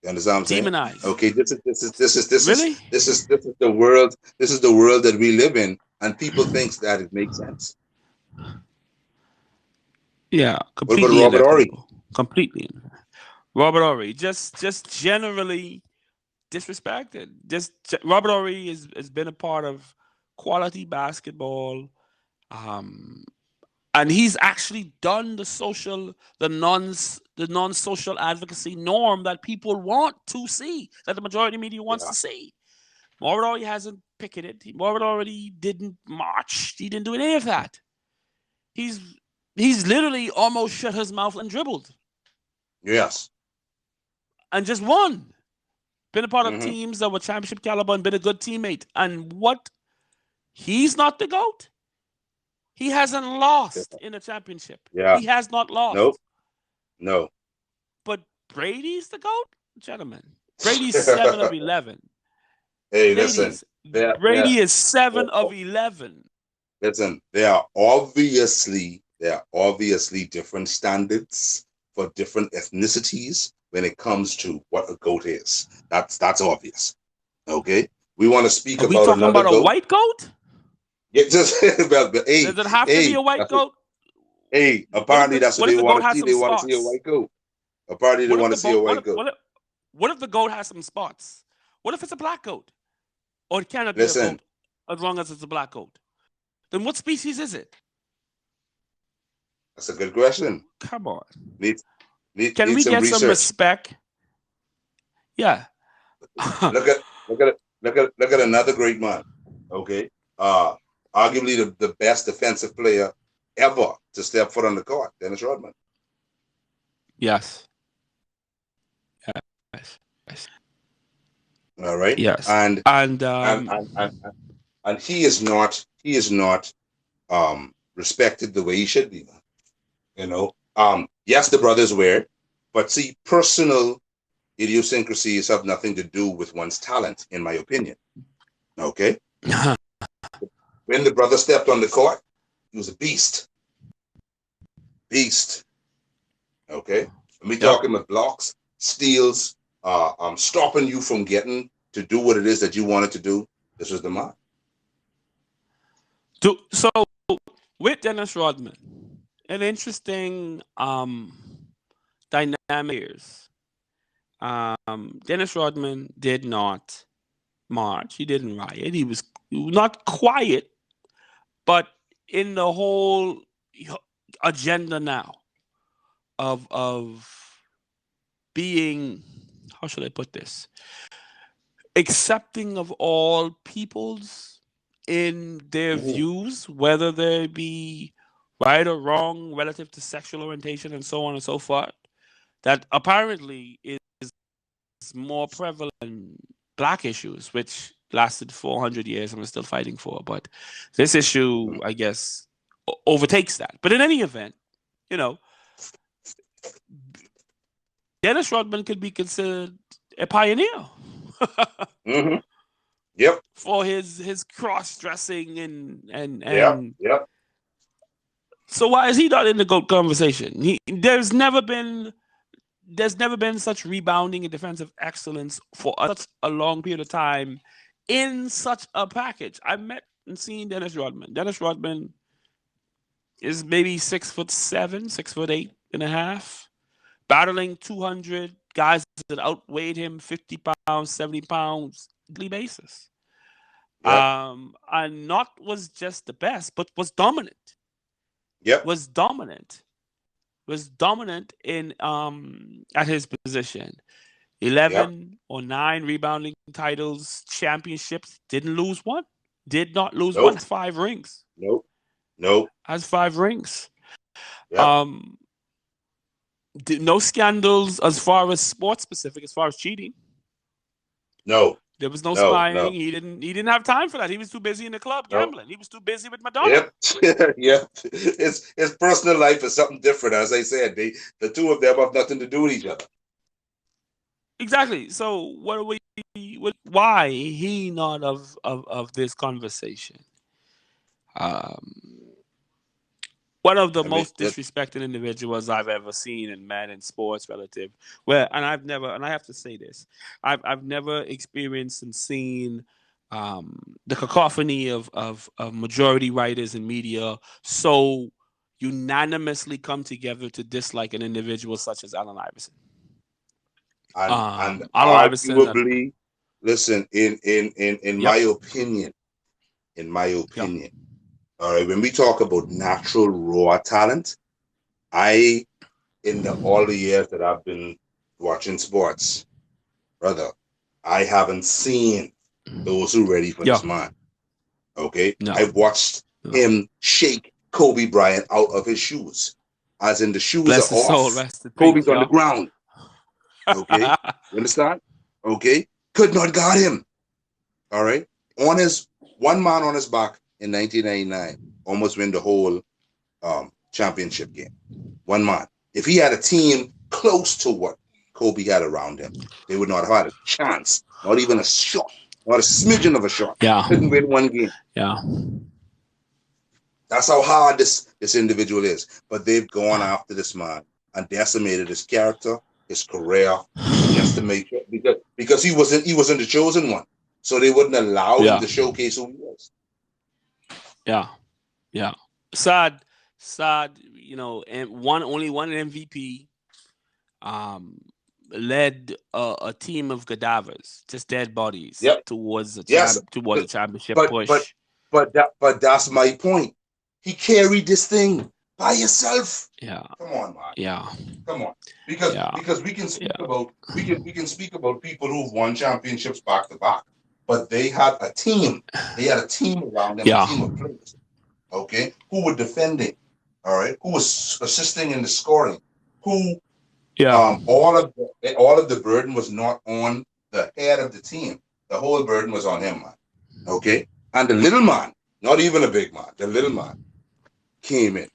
You understand what I'm saying? Demonized. Okay, this Really? is the world. This is the world that we live in, and people think that it makes sense. Yeah, What about completely Robert Horry? inequitable. Completely. Robert Horry, just generally disrespected. Robert Horry has been a part of quality basketball, and he's actually done the non-social advocacy norm that people want to see, that the majority of media wants Yeah. to see. Robert Horry hasn't picketed. Robert Horry didn't march. He didn't do any of that. He's literally almost shut his mouth and dribbled. Yes. And just won. Been a part of Mhm. teams that were championship caliber and been a good teammate. And what? He's not the GOAT. He hasn't lost in a championship. Yeah. He has not lost. Nope. No. But Brady's the GOAT? Gentlemen. Brady's 7 of 11. Hey, listen. Brady is 7 of 11. Listen, there are obviously different standards for different ethnicities when it comes to what a GOAT is. That's obvious. Okay? We want to speak Are we about talking another about a GOAT. white GOAT? Yeah, just but, hey, Does it have to be a white GOAT? Hey, apparently that's what they want to see. They want to see a white GOAT. Apparently they want to see a white GOAT. What if the GOAT has some spots? What if it's a black GOAT? Or it cannot be a GOAT as long as it's a black GOAT? Then what species is it? That's a good question. Come on. Can we get some respect? Yeah. look at another great man. Okay. Arguably the best defensive player ever to step foot on the court, Dennis Rodman. Yes. All right. Yes. And he is not respected the way he should be. You know. Yes, the brother's weird, but see, personal idiosyncrasies have nothing to do with one's talent, in my opinion. Okay? When the brother stepped on the court, he was a beast. Beast. Okay? And we talking about blocks, steals, stopping you from getting to do what it is that you wanted to do. This was the man. So with Dennis Rodman, an interesting dynamic is Dennis Rodman did not march. He didn't riot. He was not quiet, but in the whole agenda now of being, how should I put this, accepting of all peoples in their views, whether they be right or wrong relative to sexual orientation and so on and so forth, that apparently is more prevalent in black issues, which lasted 400 years and we're still fighting for. But this issue, I guess, overtakes that. But in any event, you know, Dennis Rodman could be considered a pioneer. Yep. For his cross-dressing and Yep. So why is he not in the GOAT conversation? There's never been such rebounding and defensive excellence for such a long period of time in such a package. I've met and seen Dennis Rodman. Dennis Rodman is maybe 6'7", 6'8.5", battling 200 guys that outweighed him 50 pounds, 70 pounds daily basis. Yep. And not was just the best, but was dominant. Yep. Was dominant in at his position. 11 or 9 rebounding titles, championships, didn't lose one. Did not lose one. Has 5 rings. Nope. Has 5 rings. Yep. No scandals as far as sports specific, as far as cheating. No. There was no spying. No. He didn't have time for that. He was too busy in the club gambling. He was too busy with Madonna. Yep. Yep. His personal life is something different. As I said, the two of them have nothing to do with each other. Exactly. So why he not of this conversation? One of the most disrespected individuals I've ever seen in men in sports relative. And I have to say this, I've never experienced and seen the cacophony of majority writers and media so unanimously come together to dislike an individual such as Allen Iverson. And arguably, listen, in my opinion, all right, when we talk about natural raw talent, in all the years that I've been watching sports, brother, I haven't seen those who ready for this man. Okay? No. I've watched him shake Kobe Bryant out of his shoes. As in the shoes are off. Kobe's on the ground. Okay? You understand? Okay? Could not guard him. All right? One man on his back in 1999, almost win the whole championship game. One man. If he had a team close to what Kobe had around him, they would not have had a chance. Not even a shot. Not a smidgen of a shot. Yeah. Couldn't win one game. Yeah. That's how hard this individual is. But they've gone after this man and decimated his character, his career, just to make sure because he wasn't the chosen one. So they wouldn't allow him to showcase who he was. Yeah. Sad, you know, and only one MVP led a team of cadavers, just dead bodies, towards the championship push. But that's my point. He carried this thing by himself. Yeah. Come on, man. Yeah. Come on. Because we can speak about we can speak about people who've won championships back to back. But they had a team. They had a team around them, a team of players. Okay? Who were defending. All right? Who was assisting in the scoring. Who all of the burden was not on the head of the team. The whole burden was on him, man. Okay? And the little man, not even a big man, the little man came in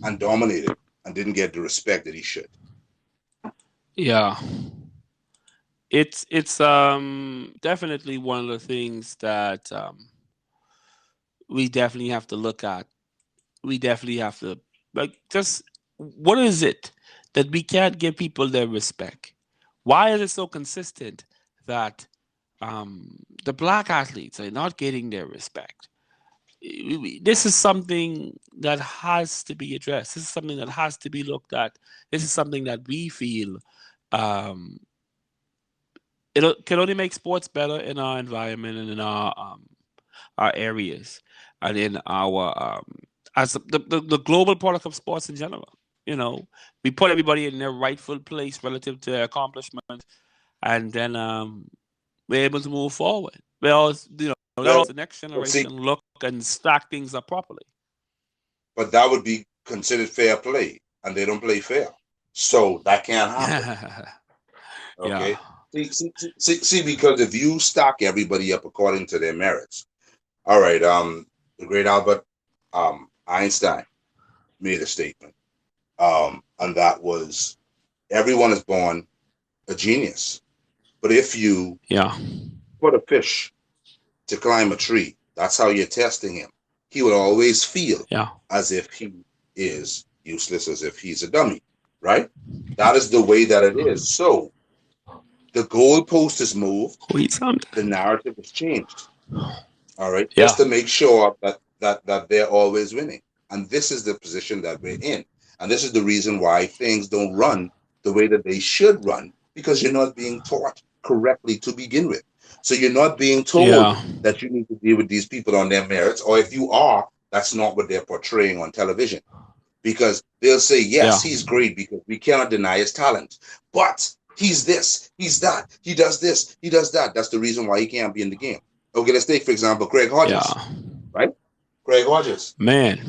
and dominated and didn't get the respect that he should. Yeah. It's definitely one of the things that we definitely have to look at. We definitely have to, like, just what is it that we can't give people their respect? Why is it so consistent that the black athletes are not getting their respect? This is something that has to be addressed. This is something that has to be looked at. This is something that we feel um, it can only make sports better in our environment and in our areas and in our as the global product of sports in general. You know, we put everybody in their rightful place relative to their accomplishment, and then we're able to move forward. Well, you know, that Well, also the next but see, generation look and stack things up properly. but that would be considered fair play, and they don't play fair, so that can't happen. Yeah, Okay. See, because if you stack everybody up according to their merits, all right. The great Albert Einstein made a statement, and that was everyone is born a genius, but if you yeah, put a fish to climb a tree, that's how you're testing him. He will always feel yeah. as if he is useless, as if he's a dummy, right? That is the way that it is. So the goalpost is moved, We sound. the narrative is changed. All right, Yeah, just to make sure that they're always winning. And this is the position that we're in. And this is the reason why things don't run the way that they should run, because you're not being taught correctly to begin with. So you're not being told yeah, that you need to deal with these people on their merits, or if you are, that's not what they're portraying on television. Because they'll say, yeah, yes, he's great because we cannot deny his talent. But he's this, he's that, he does this, he does that. That's the reason why he can't be in the game. Okay, let's take, for example, Craig Hodges, yeah. right? Craig Hodges. Man,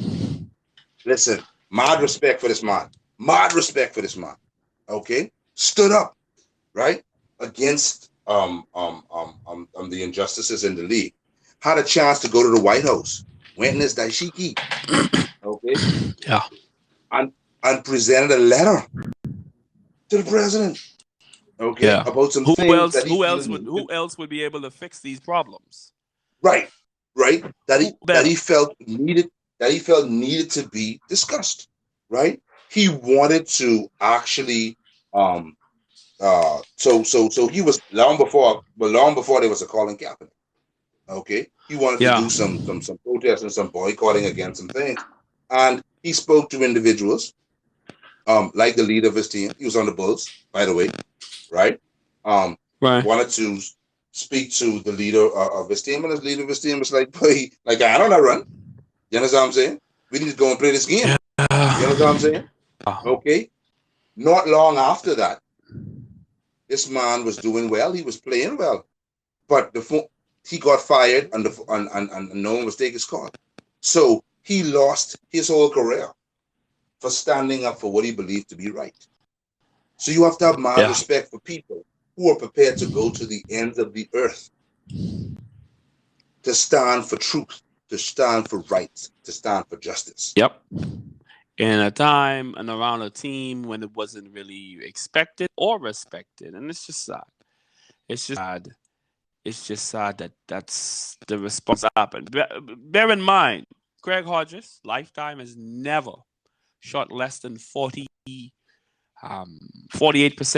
Listen, mad respect for this man. Mad respect for this man. Okay? Stood up, right? Against the injustices in the league. Had a chance to go to the White House. Went in his daishiki, okay? yeah, And presented a letter to the president, okay? yeah. About some Who things else? that he Who feels else would? needed. Who else would be able to fix these problems? Right, right. That Who he better? felt needed, to be discussed. Right. He wanted to actually so he was long before there was a Colin Kaepernick. Okay. He wanted to Yeah, do some protest and some boycotting against some things. And he spoke to individuals, like the leader of his team. He was on the Bulls, by the way, right? right. Wanted to speak to the leader of his team, and his leader of his team was like, boy, like, I don't know run. You understand what I'm saying? We need to go and play this game. You understand what I'm saying? Okay. Not long after that, this man was doing well. He was playing well, but he got fired, and no one was taking his call. So he lost his whole career for standing up for what he believed to be right. So you have to have mad Yeah, respect for people who are prepared to go to the ends of the earth to stand for truth, to stand for rights, to stand for justice. yep. In a time and around a team when it wasn't really expected or respected, and it's just sad. It's just sad. It's just sad that that's the response that happened. Bear in mind, Craig Hodges' lifetime has never shot less than 48%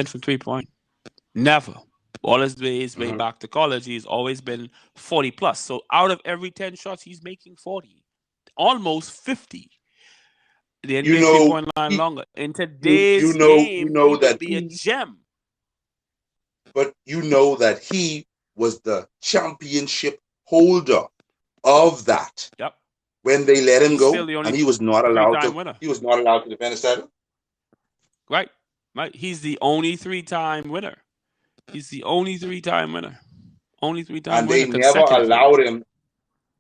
from 3 point. Never. All his way back to college, he's always been 40 plus. So out of every 10 shots, he's making 40, almost 50. The You NBA know, 3 point line he, longer. In today's you game, know he would that be a gem. but you know that he was the championship holder of that Yep. when they let him He's still go, the only and he was not allowed three-time to. winner. He was not allowed to defend his title. Right. Right. He's the only 3-time winner. He's the only 3-time winner. Only 3-time And they winner never consecutively. allowed him.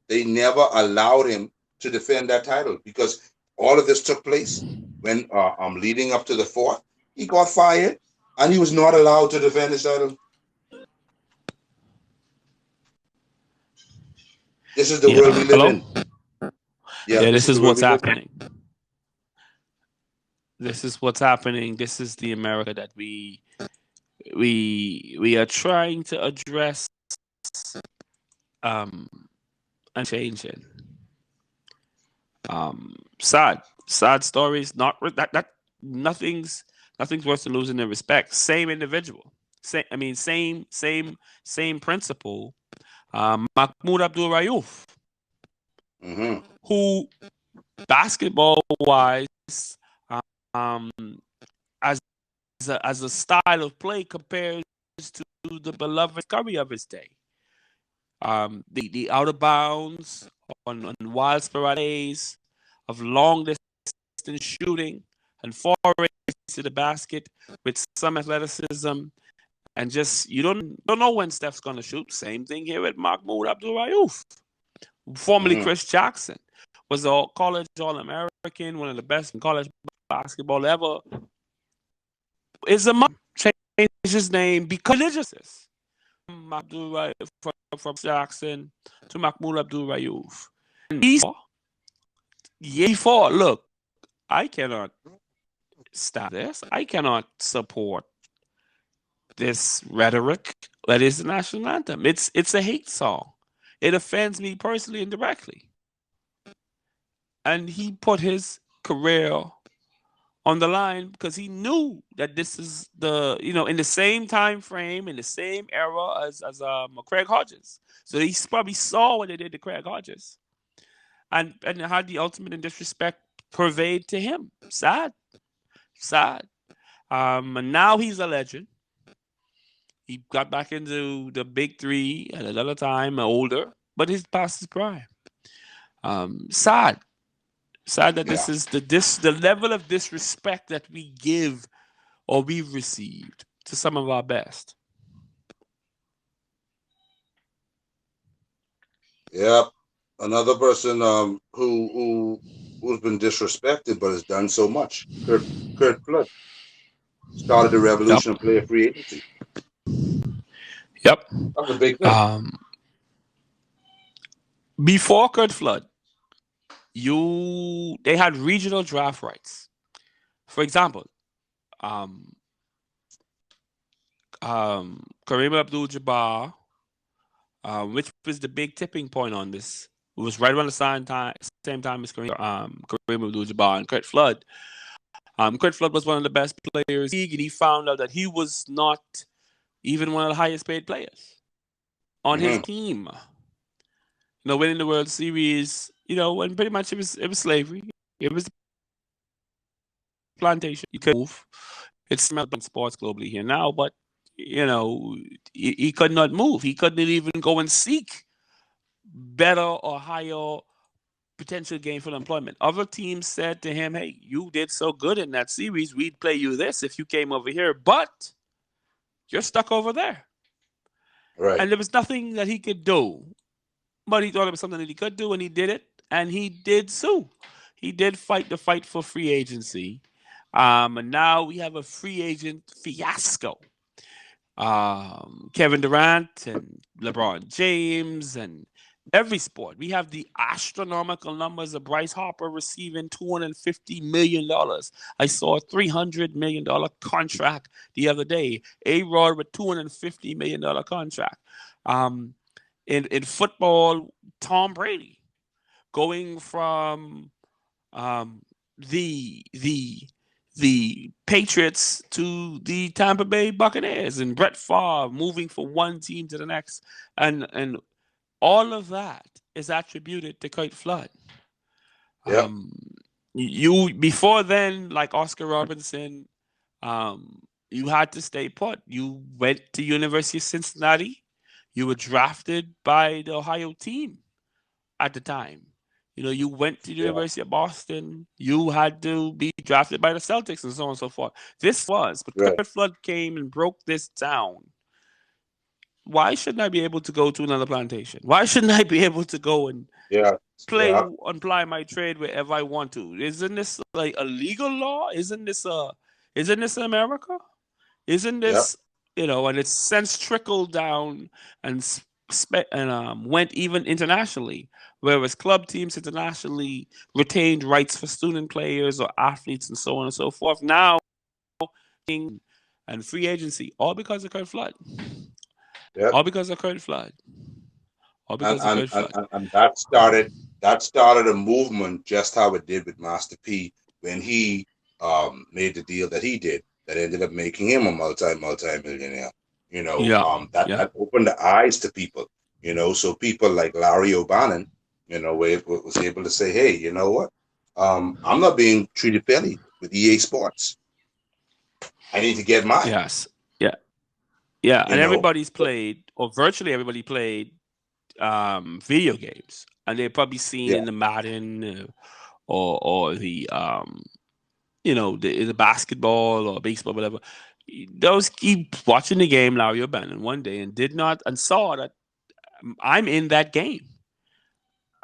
They never allowed him to defend that title because all of this took place when leading up to the fourth. He got fired, and he was not allowed to defend his title. This is the world we live Hello? in. Yeah, This this is is the world what's we live in. happening. This is what's happening. This is the America that we are trying to address um and changing. Sad stories. Not that nothing's worse than losing their respect. Same individual. Same principle. Mahmoud Abdul Rayouf, who basketball wise, um, as as a style of play compares to the beloved Curry of his day. The out of bounds on wild sporadic plays of long distance shooting and forays to the basket with some athleticism, and just you don't know when Steph's gonna shoot. Same thing here with Mahmoud Abdul Rayouf, formerly Chris Jackson, was a college All-American, one of the best in college basketball ever. Is a change his name because religious. From Jackson to Mahmoud Abdul Rayouf. Before, look, I cannot stop this. I cannot support this rhetoric that is the national anthem. It's a hate song. It offends me personally and directly. And he put his career on the line because he knew that this is in the same time frame, in the same era as Craig Hodges. So he probably saw what they did to Craig Hodges, and had the ultimate in disrespect pervade to him. Sad. And now he's a legend. He got back into the big three at another time, older, but he's past his prime. Sad that this is the level of disrespect that we give or we've received to some of our best. Yep. Another person who's been disrespected but has done so much. Kurt Flood started the revolution of player free agency. Yep. That was a big thing. Before Kurt Flood, they had regional draft rights. For example, Kareem Abdul-Jabbar, which was the big tipping point on this. It was right around the same time as Kareem Abdul-Jabbar and Kurt Flood. Kurt Flood was one of the best players in the league, and he found out that he was not even one of the highest paid players on his team. Winning the World Series, and pretty much it was slavery. It was plantation. You could move. It's smelled in sports globally here now, but he could not move. He couldn't even go and seek better or higher potential gainful employment. Other teams said to him, "Hey, you did so good in that series. We'd play you this if you came over here, but you're stuck over there." Right. And there was nothing that he could do. But he thought it was something that he could do, and he did it. And he did sue. He did fight the fight for free agency. And now we have a free agent fiasco. Kevin Durant and LeBron James and every sport. We have the astronomical numbers of Bryce Harper receiving $250 million. I saw a $300 million contract the other day. A-Rod with $250 million contract. In football, Tom Brady going from the Patriots to the Tampa Bay Buccaneers, and Brett Favre moving from one team to the next, and all of that is attributed to Kurt Flood. Yep. You before then, like Oscar Robertson, you had to stay put. You went to University of Cincinnati. You were drafted by the Ohio team at the time. You went to the University of Boston. You had to be drafted by the Celtics and so on and so forth. But Kurt Flood came and broke this down. Why shouldn't I be able to go to another plantation? Why shouldn't I be able to go and apply my trade wherever I want to? Isn't this like a legal law? Isn't this America? Isn't this and it's since trickled down and went even internationally, whereas club teams internationally retained rights for student players or athletes and so on and so forth. Now, and free agency, all because of Kurt Flood. Yeah. All because of Kurt Flood. All and because of and, Kurt and Flood. and that started a movement, just how it did with Master P when he made the deal that he did, that ended up making him a multi millionaire. Yeah, yeah, That opened the eyes to people. So people like Larry O'Bannon, was able to say, hey, you know what? I'm not being treated fairly with EA Sports. I need to get mine. yes, yeah, yeah. You And know, everybody's played, or virtually everybody played, video games, and they've probably seen yeah, in the Madden, or the the basketball or baseball, whatever. Those keep watching the game, Larry O'Bannon, one day and did not and saw that I'm in that game,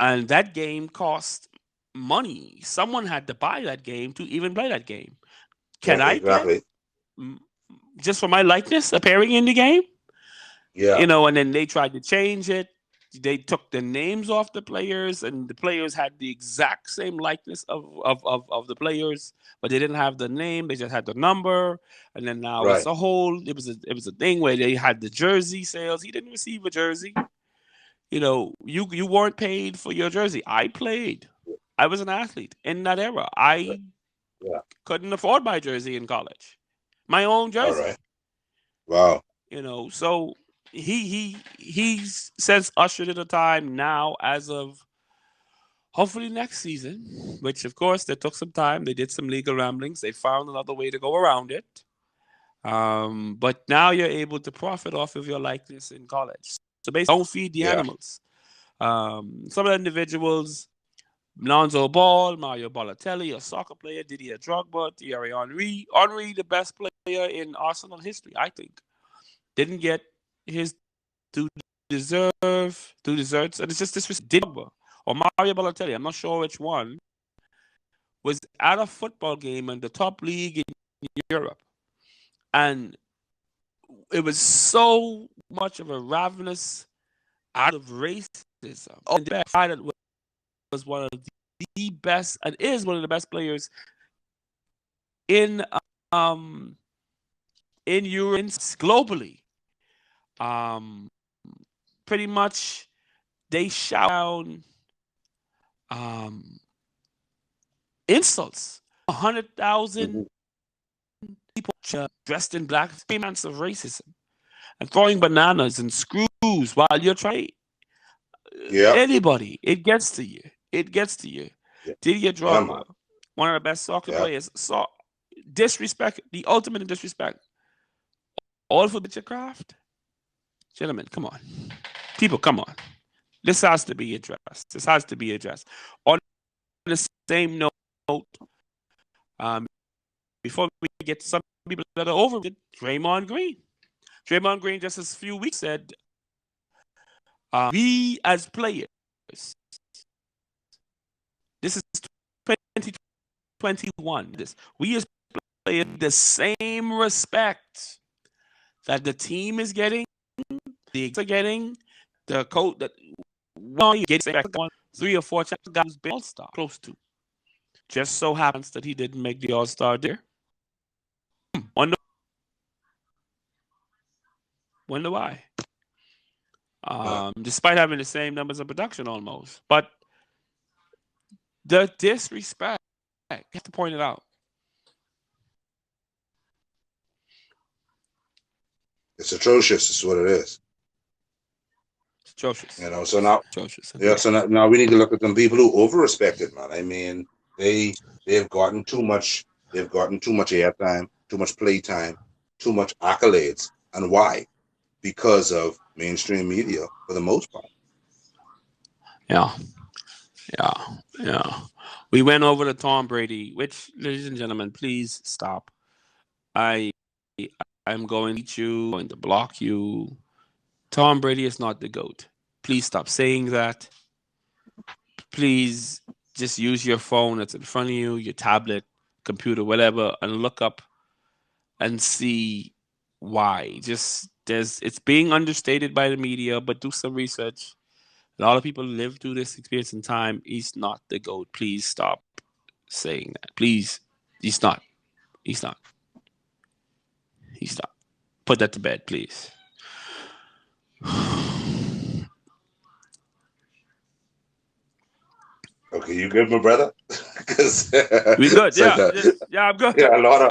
and that game cost money. Someone had to buy that game to even play that game. yeah, Can I get exactly. mm, just for my likeness appearing in the game? Yeah, And then they tried to change it. They took the names off the players, and the players had the exact same likeness of the players, but they didn't have the name. They just had the number. And then now it's right. a whole. It was a thing where they had the jersey sales. He didn't receive a jersey. You weren't paid for your jersey. I played. I was an athlete in that era. I Yeah. couldn't afford my jersey in college, my own All jersey. right. Wow. So he's since ushered in a time now, as of hopefully next season, which of course they took some time. They did some legal ramblings. They found another way to go around it. But now you're able to profit off of your likeness in college. So basically, don't feed the Yeah. animals. Some of the individuals, Lonzo Ball, Mario Balotelli, a soccer player, Didier Drogba, Thierry Henry, the best player in Arsenal history, I think, didn't get his due deserts, and it's just disrespectful. Or Mario Balotelli, I'm not sure which one, was at a football game in the top league in Europe, and it was so much of a ravenous out of racism. Oh, the guy that was one of the best and is one of the best players in um in Europe, globally. Um, Pretty much they shout down insults. 100,000 Mhm. people dressed in black, payments of racism, and throwing bananas and screws while you're trying. Yeah. Anybody, it gets to you. It gets to you. Yeah. Didier Yeah, man. Drogba, one of the best soccer Yeah. players, saw disrespect, the ultimate in disrespect, all for your craft. Gentlemen, come on. People, come on. This has to be addressed. This has to be addressed. On the same note, before we get to some people that are over it, Draymond Green. Draymond Green just a few weeks said, we as players, this is 2021, we as players, the same respect that the team is getting, the are getting, the coach that gets 3 or 4 guys been All-Star, close to. Just so happens that he didn't make the All-Star there. Wonder why. Despite having the same numbers of production almost. But the disrespect, you have to point it out. It's atrocious. Is what it is. It's atrocious. So now, Atrocious. yeah. So now we need to look at them people who over-respect it, man. I mean, they've gotten too much. They've gotten too much airtime, too much playtime, too much accolades. And why? Because of mainstream media, for the most part. Yeah. We went over to Tom Brady, which, ladies and gentlemen, please stop. I'm going to eat you, going to block you. Tom Brady is not the GOAT. Please stop saying that. Please just use your phone that's in front of you, your tablet, computer, whatever, and look up and see why. Just It's being understated by the media, but do some research. A lot of people live through this experience in time. He's not the GOAT. Please stop saying that. Please. He's not. He's not. He's not. Put that to bed, please. Okay, you good, my brother? Because We good. like Yeah. Yeah, I'm good. yeah, a lot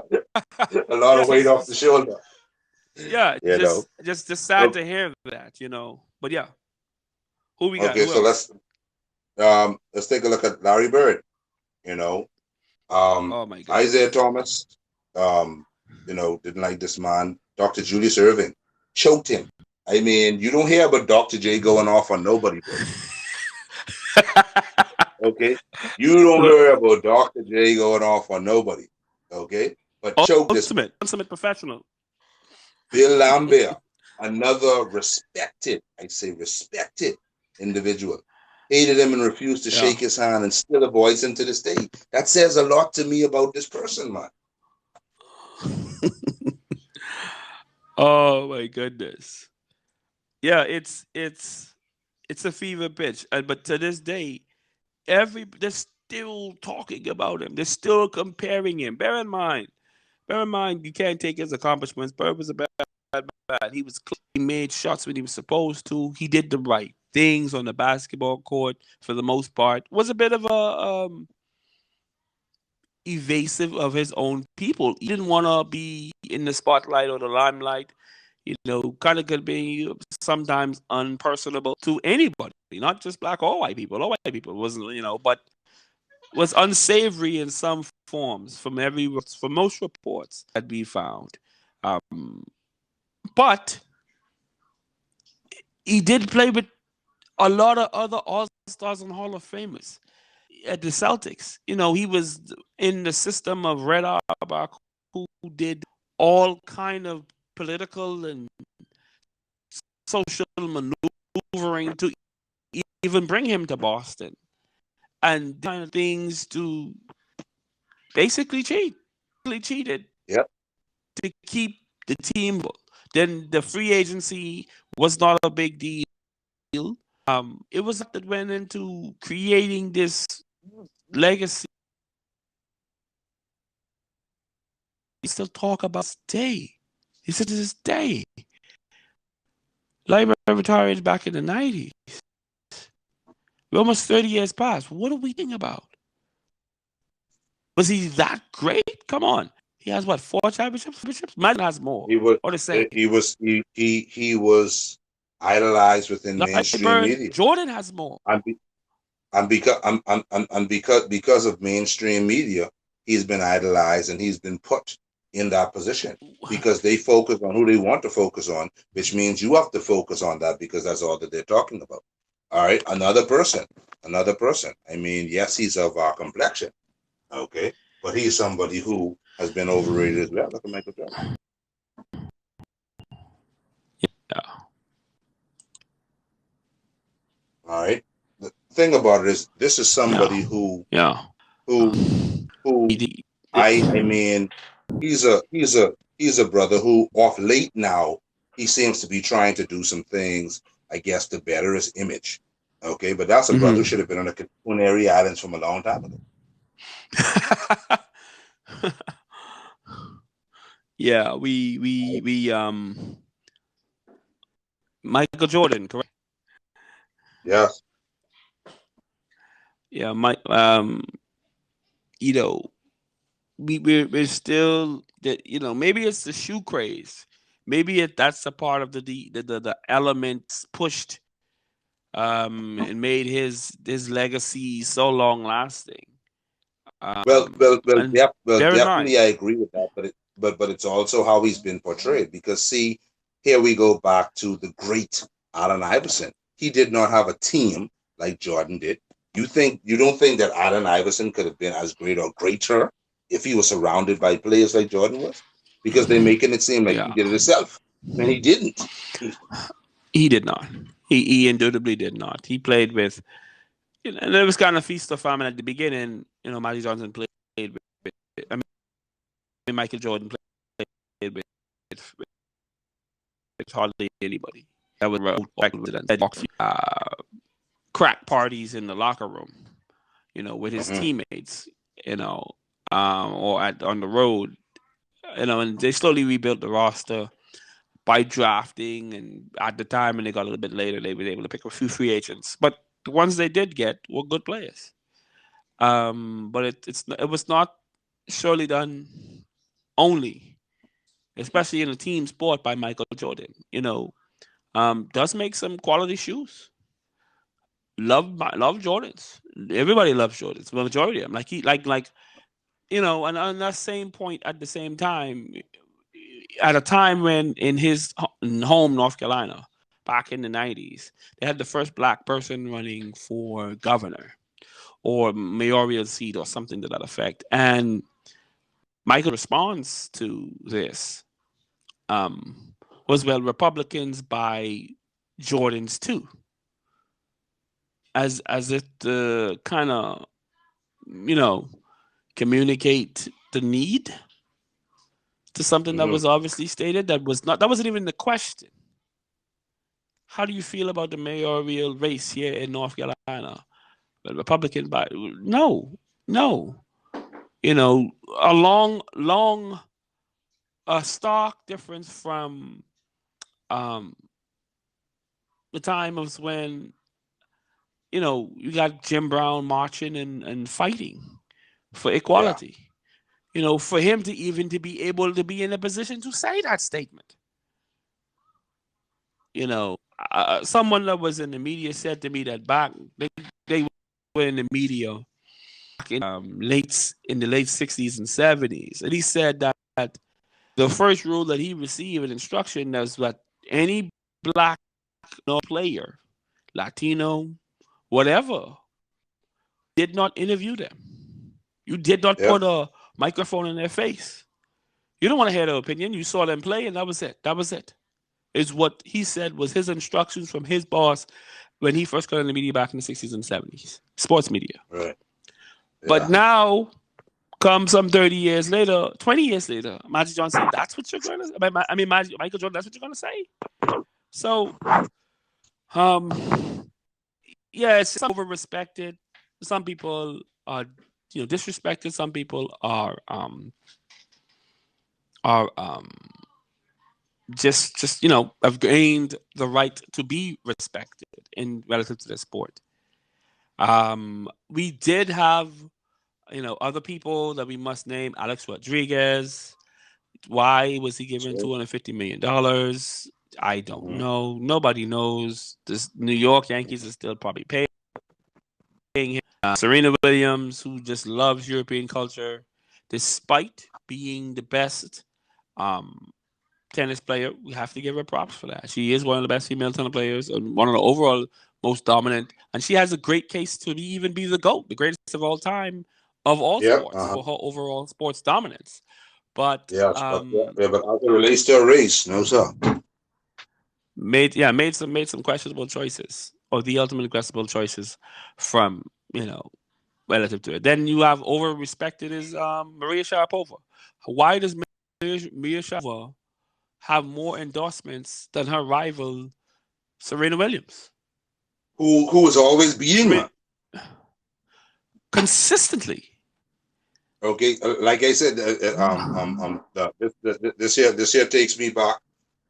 of weight off the shoulder. Yeah, You know. just sad to hear that, you know. But yeah, who we got? Okay, Who so else? let's take a look at Larry Bird. You know, Oh my Isaiah goodness. Thomas. Didn't like this man. Dr. Julius Irving choked him. I mean, you don't hear about Dr. J going off on nobody, bro. Okay, you don't hear about Dr. J going off on nobody. Okay, but choke this man. Ultimate professional. Bill Lambert, another respected, I say respected individual, hated him and refused to shake his hand and still a voice him to this day. That says a lot to me about this person, man. Oh my goodness. Yeah, it's a fever pitch, but to this day, they're still talking about him. They're still comparing him. Bear in mind, you can't take his accomplishments. Bird was a bad. He was clean. He made shots when he was supposed to. He did the right things on the basketball court for the most part. Was a bit of a evasive of his own people. He didn't want to be in the spotlight or the limelight. You know, kind of could be sometimes unpersonable to anybody, not just black or white people. Or white people it wasn't, but was unsavory in some forms from most reports that we found. But he did play with a lot of other All-Stars and Hall of Famers at the Celtics. You know, he was in the system of Red Auerbach, who did all kind of political and social maneuvering to even bring him to Boston, and kind of things to basically cheated Yep. to keep the team. Then the free agency was not a big deal. It was that went into creating this legacy. We still talk about this day. He said to this day. Larry retired back in the 90s. We're almost 30 years past. What are we thinking about? Was he that great? Come on. He has what, 4 championships? Madden has more. He was Or the same. he was idolized within mainstream media. Jordan has more. Because of mainstream media, he's been idolized and he's been put in that position because they focus on who they want to focus on, which means you have to focus on that because that's all that they're talking about. All right, another person. I mean, yes, he's of our complexion, okay, but he's somebody who has been overrated as well. Look at Michael Jordan. Yeah. All right. The thing about it is, this is somebody who I mean, he's a brother who, off late now, he seems to be trying to do some things, I guess, to better his image. Okay, but that's a brother who should have been on the Canary Islands from a long time ago. Yeah, Michael Jordan, correct? Yes. Yeah, you know, we're still that, maybe it's the shoe craze. Maybe that's a part of the elements pushed and made his legacy so long lasting. Definitely, I agree with that. But it's also how he's been portrayed. Because see, here we go back to the great Allen Iverson. He did not have a team like Jordan did. You don't think that Allen Iverson could have been as great or greater if he was surrounded by players like Jordan was? Because they're making it seem like he did it himself, and he didn't. He did not. He indubitably did not. He played with, and it was kind of feast or famine at the beginning. Magic Johnson played with. I mean, Michael Jordan played with hardly anybody. That was crack parties in the locker room, with his teammates, or on the road, and they slowly rebuilt the roster by drafting, and at the time, when they got a little bit later, they were able to pick a few free agents, but the ones they did get were good players. But it was not surely done only, especially in a team sport by Michael Jordan. Does make some quality shoes. Love Jordans. Everybody loves Jordans. The majority of them, and on that same point, at the same time, at a time when in his home, North Carolina, back in the 90s, they had the first black person running for governor or mayoral seat or something to that effect. And Michael's response to this was, well, Republicans buy Jordans too, as it kind of communicate the need to something that was obviously stated that wasn't even the question. How do you feel about the mayoral race here in North Carolina? Well, Republican buy no. A long a stark difference from the time of when you got Jim Brown marching and fighting for equality. For him to even to be able to be in a position to say that statement. Someone that was in the media said to me that back they were in the media in the late 60s and 70s, and he said that the first rule that he received an instruction was that any black player, Latino, whatever, did not interview them. You did not put a microphone in their face. You don't want to hear their opinion. You saw them play, and that was it. That was it. Is what he said was his instructions from his boss when he first got in the media back in the 60s and 70s, sports media. Right. Yeah. But now, come some 30 years later, 20 years later, Magic Johnson, that's what you're going to say. Michael Jordan, that's what you're going to say. So, it's over-respected. Some people are, disrespected. Some people are just have gained the right to be respected in relative to the sport. We did have other people that we must name. Alex Rodriguez. Why was he given $250 million? I don't know. Nobody knows. The New York Yankees are still probably paying him. Serena Williams, who just loves European culture, despite being the best tennis player, we have to give her props for that. She is one of the best female tennis players and one of the overall most dominant. And she has a great case to even be the GOAT, the greatest of all time of all sports, for her overall sports dominance. But but as it relates to a race, no sir. Made some questionable choices, or the ultimate questionable choices from relative to it. Then you have over respected is Maria Sharapova. Why does Maria Sharapova have more endorsements than her rival Serena Williams, who was always beating her consistently? Okay, like I said, this year takes me back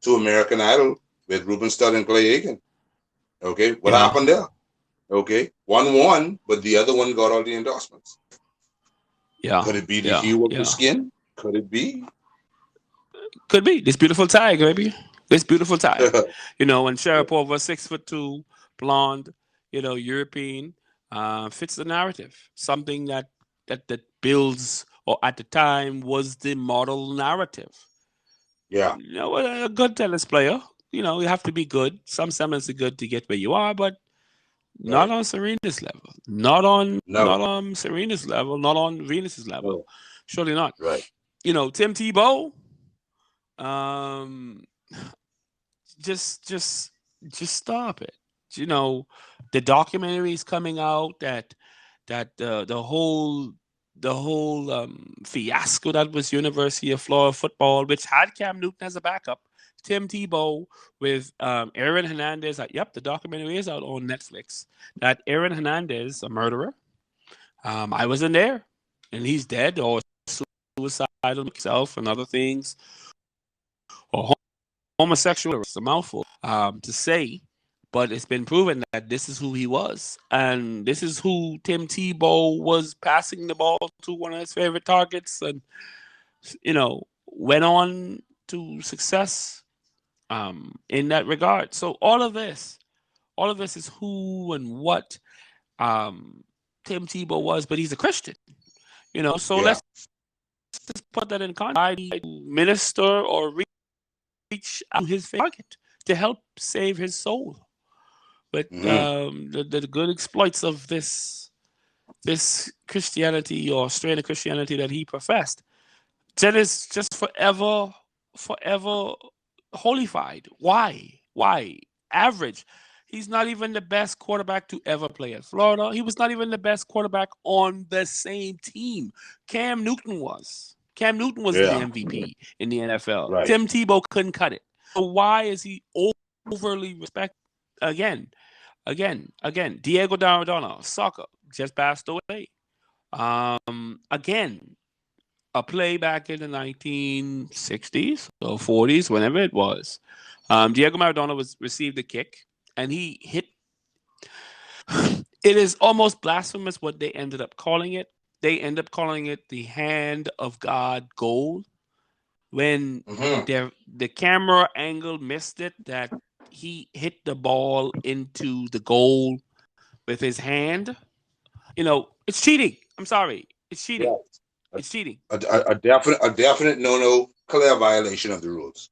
to American Idol with Ruben Studd and Clay Aiken. Okay, what happened there? Okay, one won, but the other one got all the endorsements. Yeah, could it be the hue of the skin? Could it be? Could be this beautiful tag, maybe this beautiful tag. And Sharapova, 6'2", blonde, European, fits the narrative. Something that builds, or at the time was the model narrative. Yeah. A good tennis player. You have to be good. Some semblance of good to get where you are, but not on Serena's level. Not on Serena's level. Not on Venus's level. No. Surely not. Right. Tim Tebow. Just stop it. The documentary is coming out that the whole fiasco that was University of Florida football, which had Cam Newton as a backup, Tim Tebow with Aaron Hernandez. Yep, the documentary is out on Netflix. That Aaron Hernandez, a murderer. I was in there, and he's dead or suicidal himself and other things, or homosexual. It's a mouthful to say, but it's been proven that this is who he was, and this is who Tim Tebow was passing the ball to, one of his favorite targets, and went on to success in that regard. So all of this is who and what Tim Tebow was, but he's a Christian, So let's just put that in context. Minister or reach out to his target to help save his soul. But the good exploits of this Christianity or strain of Christianity that he professed, that is just forever holified. Why? Average. He's not even the best quarterback to ever play at Florida. He was not even the best quarterback on the same team. Cam Newton was. Cam Newton was the MVP in the NFL. Right. Tim Tebow couldn't cut it. So why is he overly respected? Again, Diego Maradona, soccer, just passed away. Again, a play back in the 1960s or 40s, whenever it was. Diego Maradona received a kick, and he hit. It is almost blasphemous what they ended up calling it. They end up calling it the hand of God goal. When the camera angle missed it, that he hit the ball into the goal with his hand. It's cheating. I'm sorry. It's cheating. Yeah. It's cheating. A definite no, clear violation of the rules.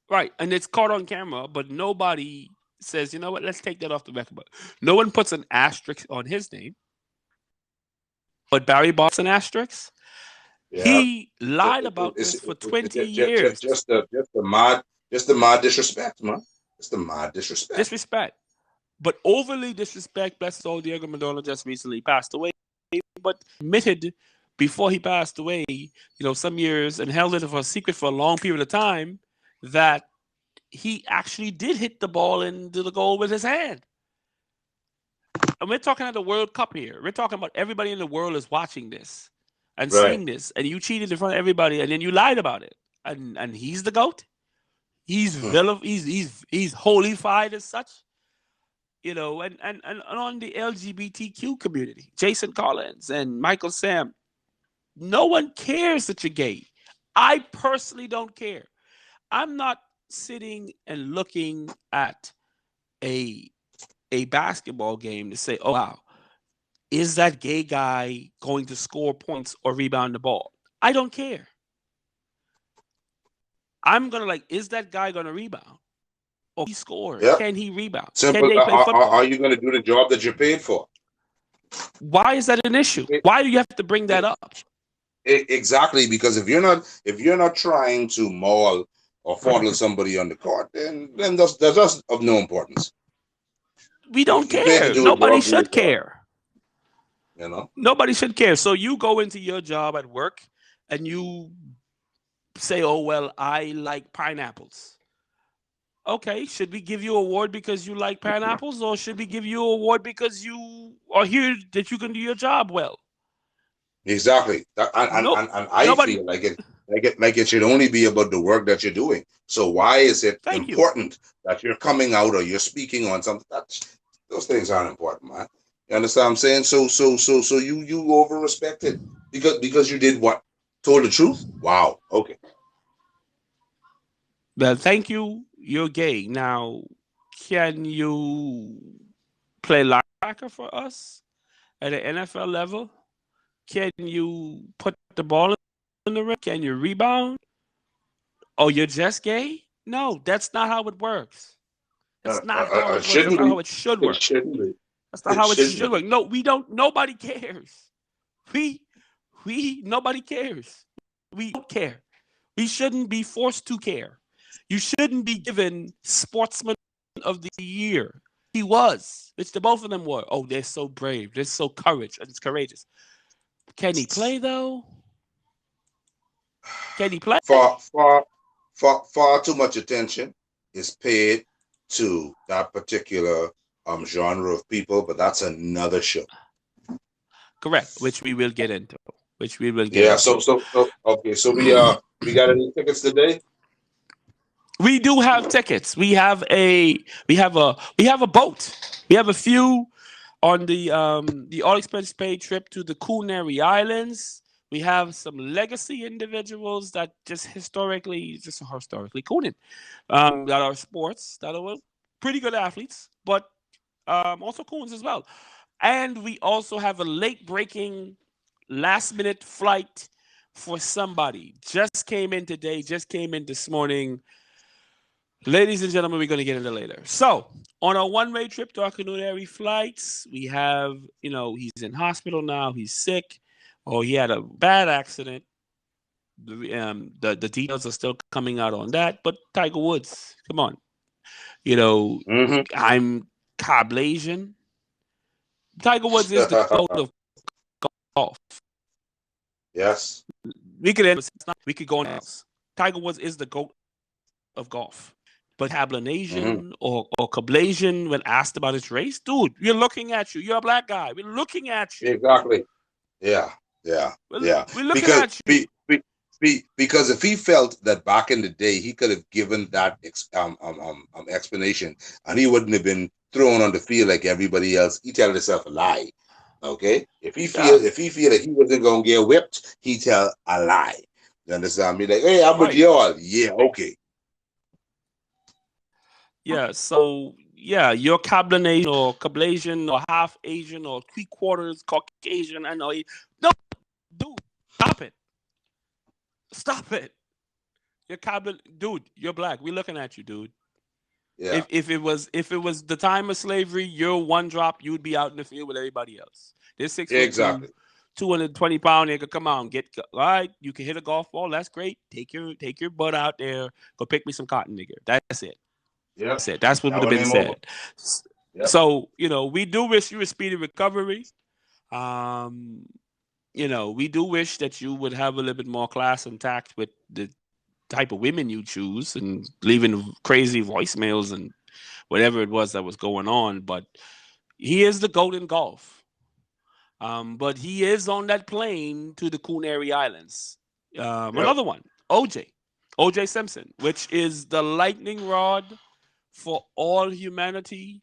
Right. And it's caught on camera, but nobody says, you know what, let's take that off the record. But no one puts an asterisk on his name. But Barry Bonds an asterisk. Yeah. He lied about this for 20 years. Just the mad disrespect, man. It's the mad disrespect. Disrespect. But overly disrespect. Bless his soul, Diego Maradona just recently passed away. But admitted before he passed away, some years, and held it for a secret for a long period of time, that he actually did hit the ball into the goal with his hand. And we're talking about the World Cup here. We're talking about everybody in the world is watching this and seeing this, and you cheated in front of everybody, and then you lied about it. And he's the GOAT. He's he's holified as such. And on the LGBTQ community, Jason Collins and Michael Sam, no one cares that you're gay. I personally don't care. I'm not sitting and looking at a basketball game to say, oh, wow, is that gay guy going to score points or rebound the ball? I don't care. I'm going to is that guy going to rebound? Or he score? Yep. Can he rebound? Simple. Can they play football? Are you going to do the job that you're paid for? Why is that an issue? Why do you have to bring that up? Exactly, because if you're not trying to maul or fondle somebody on the court, then that's just of no importance. We don't care. Nobody should care. Nobody should care. So you go into your job at work and you say, oh, well, I like pineapples. Okay, should we give you an award because you like pineapples, or should we give you an award because you are here that you can do your job well? Exactly. And I feel like it should only be about the work that you're doing. So why is it important that you're coming out or you're speaking on something? Those things aren't important, man. You understand what I'm saying? So you over respected because you did what? Told the truth? Wow. Okay. Well, thank you. You're gay. Now, can you play linebacker for us at an NFL level? Can you put the ball in the rim? Can you rebound? Oh, you're just gay? No, that's not how it works. That's not how it works. That's not how it should work. That's not how it should work. No, we don't. Nobody cares. Nobody cares. We don't care. We shouldn't be forced to care. You shouldn't be given Sportsman of the Year. He was. Which the both of them were. Oh, they're so brave. They're so courageous. Can he play though? Can he play? Far too much attention is paid to that particular genre of people, but that's another show. Correct, which we will get into. Yeah. So okay. So we got any tickets today? We do have tickets. We have a boat. We have a few on the all expense paid trip to the Canary Islands. We have some legacy individuals that just historically cooning, that are sports, that are pretty good athletes, but also coons as well. And we also have a late breaking, last minute flight for somebody. Just came in today, just came in this morning. Ladies and gentlemen, we're going to get into later. So, on a one-way trip to our Canary flights, we have, he's in hospital now. He's sick, or he had a bad accident. The details are still coming out on that. But Tiger Woods, come on, I'm Cablasian. Tiger Woods is the goat of golf. Yes. We could go on else. Tiger Woods is the goat of golf. But Cablanasian or Cablasian, when asked about his race, dude, we're looking at you. You're a black guy. We're looking at you. Exactly. Yeah. We're looking at you. Because if he felt that back in the day he could have given that explanation and he wouldn't have been thrown on the field like everybody else, he tell himself a lie. Okay? If he feel that he wasn't gonna get whipped, he tell a lie. You understand me? Like, hey, I'm with y'all. Yeah, okay. Yeah, so you're Cablasian or half Asian or 3/4 Caucasian. I know. No, dude, stop it. You're dude. You're black. We're looking at you, dude. Yeah. If it was the time of slavery, you're one drop. You'd be out in the field with everybody else. This 6 foot exactly 220-pound nigga. Come on, all right. You can hit a golf ball. That's great. Take your butt out there. Go pick me some cotton, nigga. That's it. Yeah, That's it. That's what would have been said. Yep. So, we do wish you a speedy recovery. We do wish that you would have a little bit more class and tact with the type of women you choose and leaving crazy voicemails and whatever it was that was going on. But he is the GOAT in golf. But he is on that plane to the Canary Islands. Another one, O.J. Simpson, which is the lightning rod for all humanity,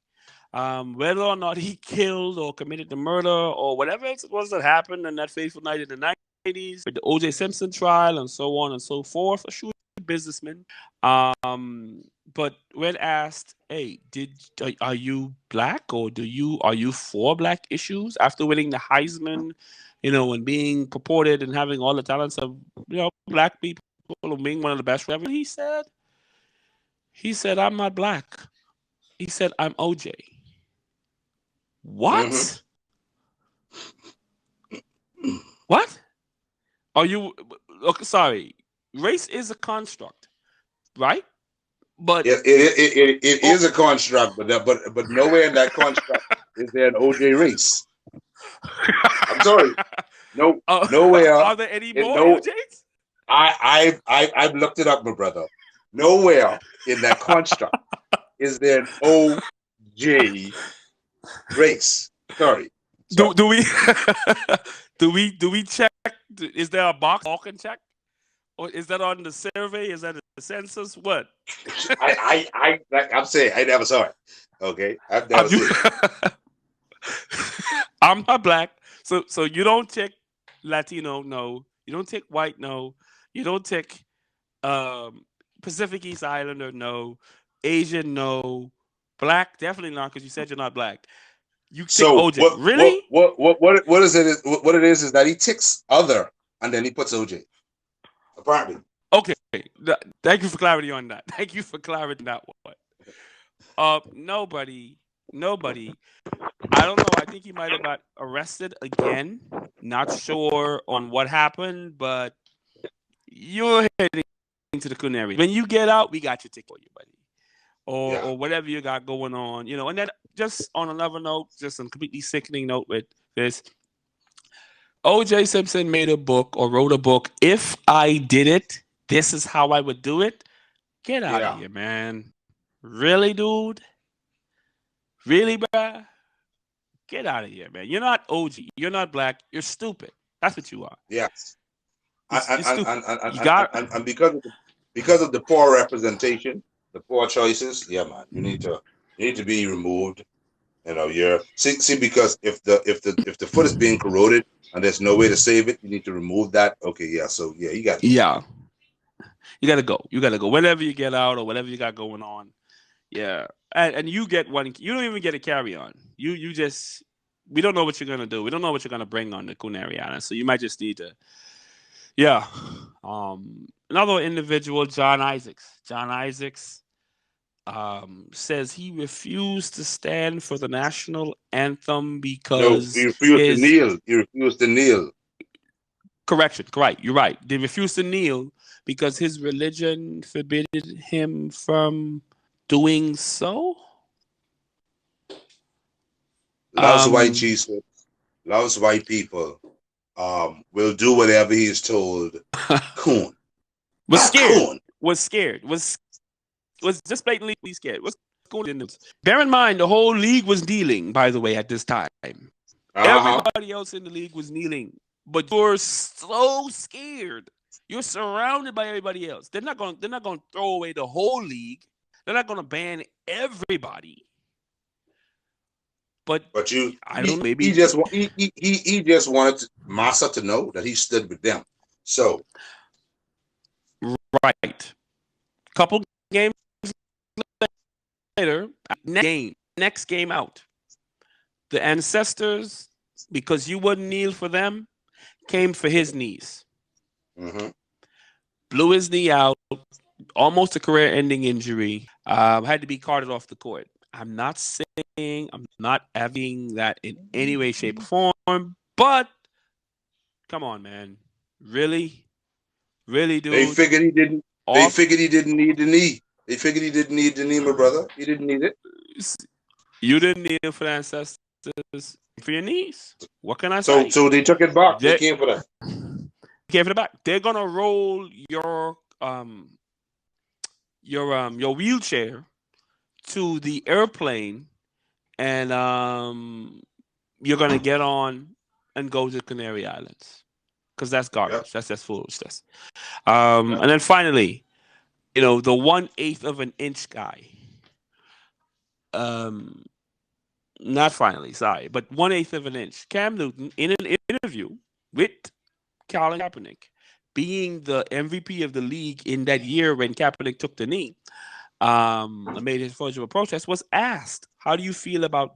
whether or not he killed or committed the murder or whatever it was that happened on that fateful night in the 90s, with the O.J. Simpson trial and so on and so forth, a shrewd businessman. But when asked, hey, are you black or are you for black issues after winning the Heisman, and being purported and having all the talents of, black people and being one of the best ever? He said, I'm not black. He said, I'm OJ. What? What? Are you... Okay, sorry. Race is a construct, right? But it is a construct, but nowhere in that construct is there an OJ race. I'm sorry. No, nowhere. Are there any more OJs? I've looked it up, my brother. Nowhere in that construct is there an OJ race. Sorry. Do we do we check? Is there a box I can check, or is that on the survey? Is that the census? What? I'm saying I never saw it. Okay, I've never seen it. I'm not black, so you don't check Latino, no. You don't take white, no. You don't take Pacific East Islander, no. Asian, no. Black, definitely not, because you said you're not black. You take OJ. Really? What is it? What it is that he ticks other, and then he puts OJ. Apparently. Okay. Thank you for clarity on that. Thank you for clarity on that one. Nobody. I don't know. I think he might have got arrested again. Not sure on what happened, but you're heading to the Canary. When you get out, we got your ticket for you, buddy. Or whatever you got going on, And then just on another note, just a completely sickening note with this. O.J. Simpson made a book or wrote a book. If I did it, this is how I would do it. Get out of Yeah. here, man. Really, dude? Really, bruh? Get out of here, man. You're not OG. You're not black. You're stupid. That's what you are. Yes. You're, And you're and stupid. and, and, You and, got. and because of the poor representation, the poor choices, yeah, man, you need to be removed. You're see because if the foot is being corroded and there's no way to save it, you need to remove that. Okay, yeah. So yeah, you got to go. Yeah, you gotta go. You gotta go. Whenever you get out or whatever you got going on. Yeah, and you get one. You don't even get a carry on. You just. We don't know what you're gonna do. We don't know what you're gonna bring on the Canary Islands. So you might just need to. Yeah. Another individual, John Isaacs. John Isaacs says he refused to stand for the national anthem No, because he refused to his kneel. He refused to kneel. correction, right? You're right. They refused to kneel because his religion forbidden him from doing so. Loves white Um, Jesus. Loves white people. Will do whatever he is told. Coon. was Ah, scared. coon. Was scared. Was just blatantly scared. What's going in this? Bear in mind, the whole league was kneeling. By the way, at this time, Uh-huh. everybody else in the league was kneeling, but you're so scared. You're surrounded by everybody else. They're not going. They're not going to throw away the whole league. They're not going to ban everybody. But But I don't know. he Maybe just he just wanted Massa to know that he stood with them. So right. Couple games later, next game out, the ancestors, because you wouldn't kneel for them, came for his knees. mm-hmm. Blew his knee out, almost a career-ending injury. Had to be carted off the court. I'm not saying I'm not having that in any way, shape, or form, but come on, man, really, really, They dude, figured he didn't. They off. figured he didn't need the knee. They figured he didn't need the knee, my brother. He didn't need it. You didn't kneel for the ancestors, for your knees. What can I So say? so they took it back. They They came for that. came for the back. They're gonna roll your wheelchair to the airplane, and you're gonna get on and go to the Canary Islands because that's Yep. garbage. That's foolishness. Yep. And then finally, the 1/8 of an inch guy. Um, Not finally, sorry, but 1/8 of an inch. Cam Newton in an interview with Colin Kaepernick, being the MVP of the league in that year when Kaepernick took the knee, made his first ever protest, was asked, "How do you feel about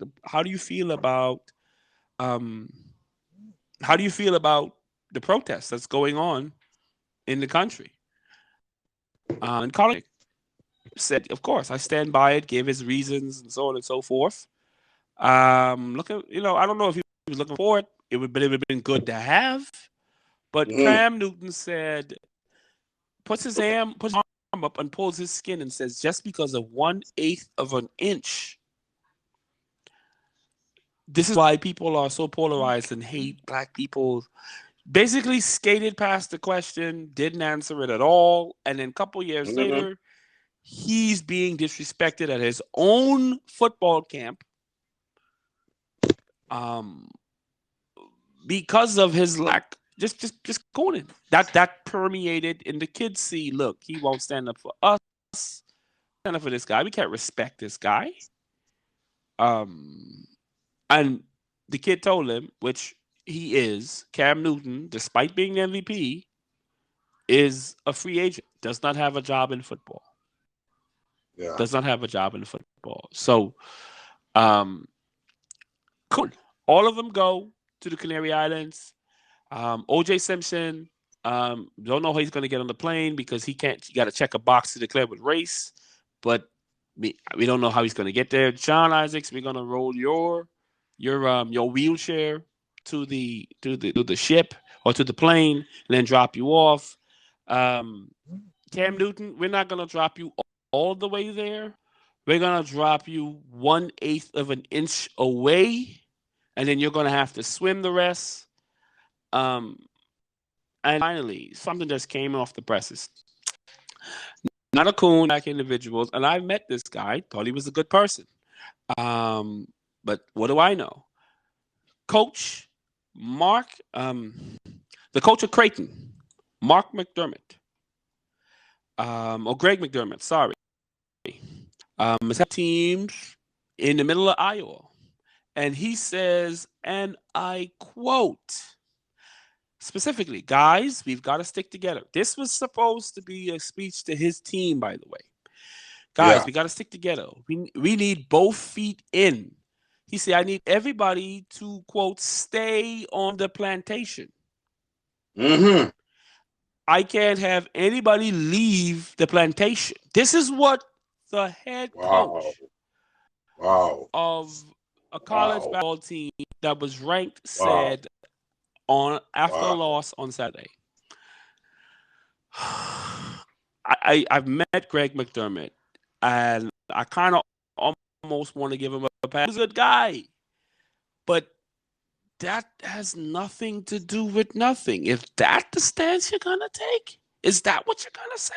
um, the protest that's going on in the country?" And Colin said, "Of course, I stand by it." Gave his reasons and so on and so forth. Looking, I don't know if he was looking for it. But it would have been good to have. But Mm-hmm. Cam Newton said, puts his arm up and pulls his skin and says, just because of 1/8 of an inch, this is why people are so polarized and hate black people. Basically skated past the question, didn't answer it at all. And then a couple years Mm-hmm. later, he's being disrespected at his own football camp. Because of his lack, just going in. That permeated, and the kids see, look, he won't stand up for us, stand up for this guy. We can't respect this guy. And the kid told him, which he is, Cam Newton, despite being the MVP, is a free agent, does not have a job in football. Yeah. Does not have a job in football. So, cool. All of them go to the Canary Islands. O.J. Simpson, don't know how he's going to get on the plane because he can't. You got to check a box to declare with race, but we don't know how he's going to get there. John Isaacs, we're going to roll your wheelchair to the ship or to the plane and then drop you off. Cam Newton, we're not going to drop you all the way there. We're going to drop you 1/8 of an inch away, and then you're going to have to swim the rest. And finally, something just came off the presses. Not a coon, like individuals, and I met this guy. Thought he was a good person. But what do I know? Coach Mark, the coach of Creighton, Mark McDermott, or Greg McDermott, sorry, has had teams in the middle of Iowa. And he says, and I quote, specifically, guys, we've got to stick together. This was supposed to be a speech to his team, by the way. Guys, we got to stick together. We need both feet in. He said, I need everybody to, quote, stay on the plantation. Mm-hmm. I can't have anybody leave the plantation. This is what the head coach of a college basketball team that was ranked said after a loss on Saturday. I've met Greg McDermott, and I kind of almost want to give him a pass. He's a good guy, but that has nothing to do with nothing. If that's the stance you're gonna take, is that what you're gonna say,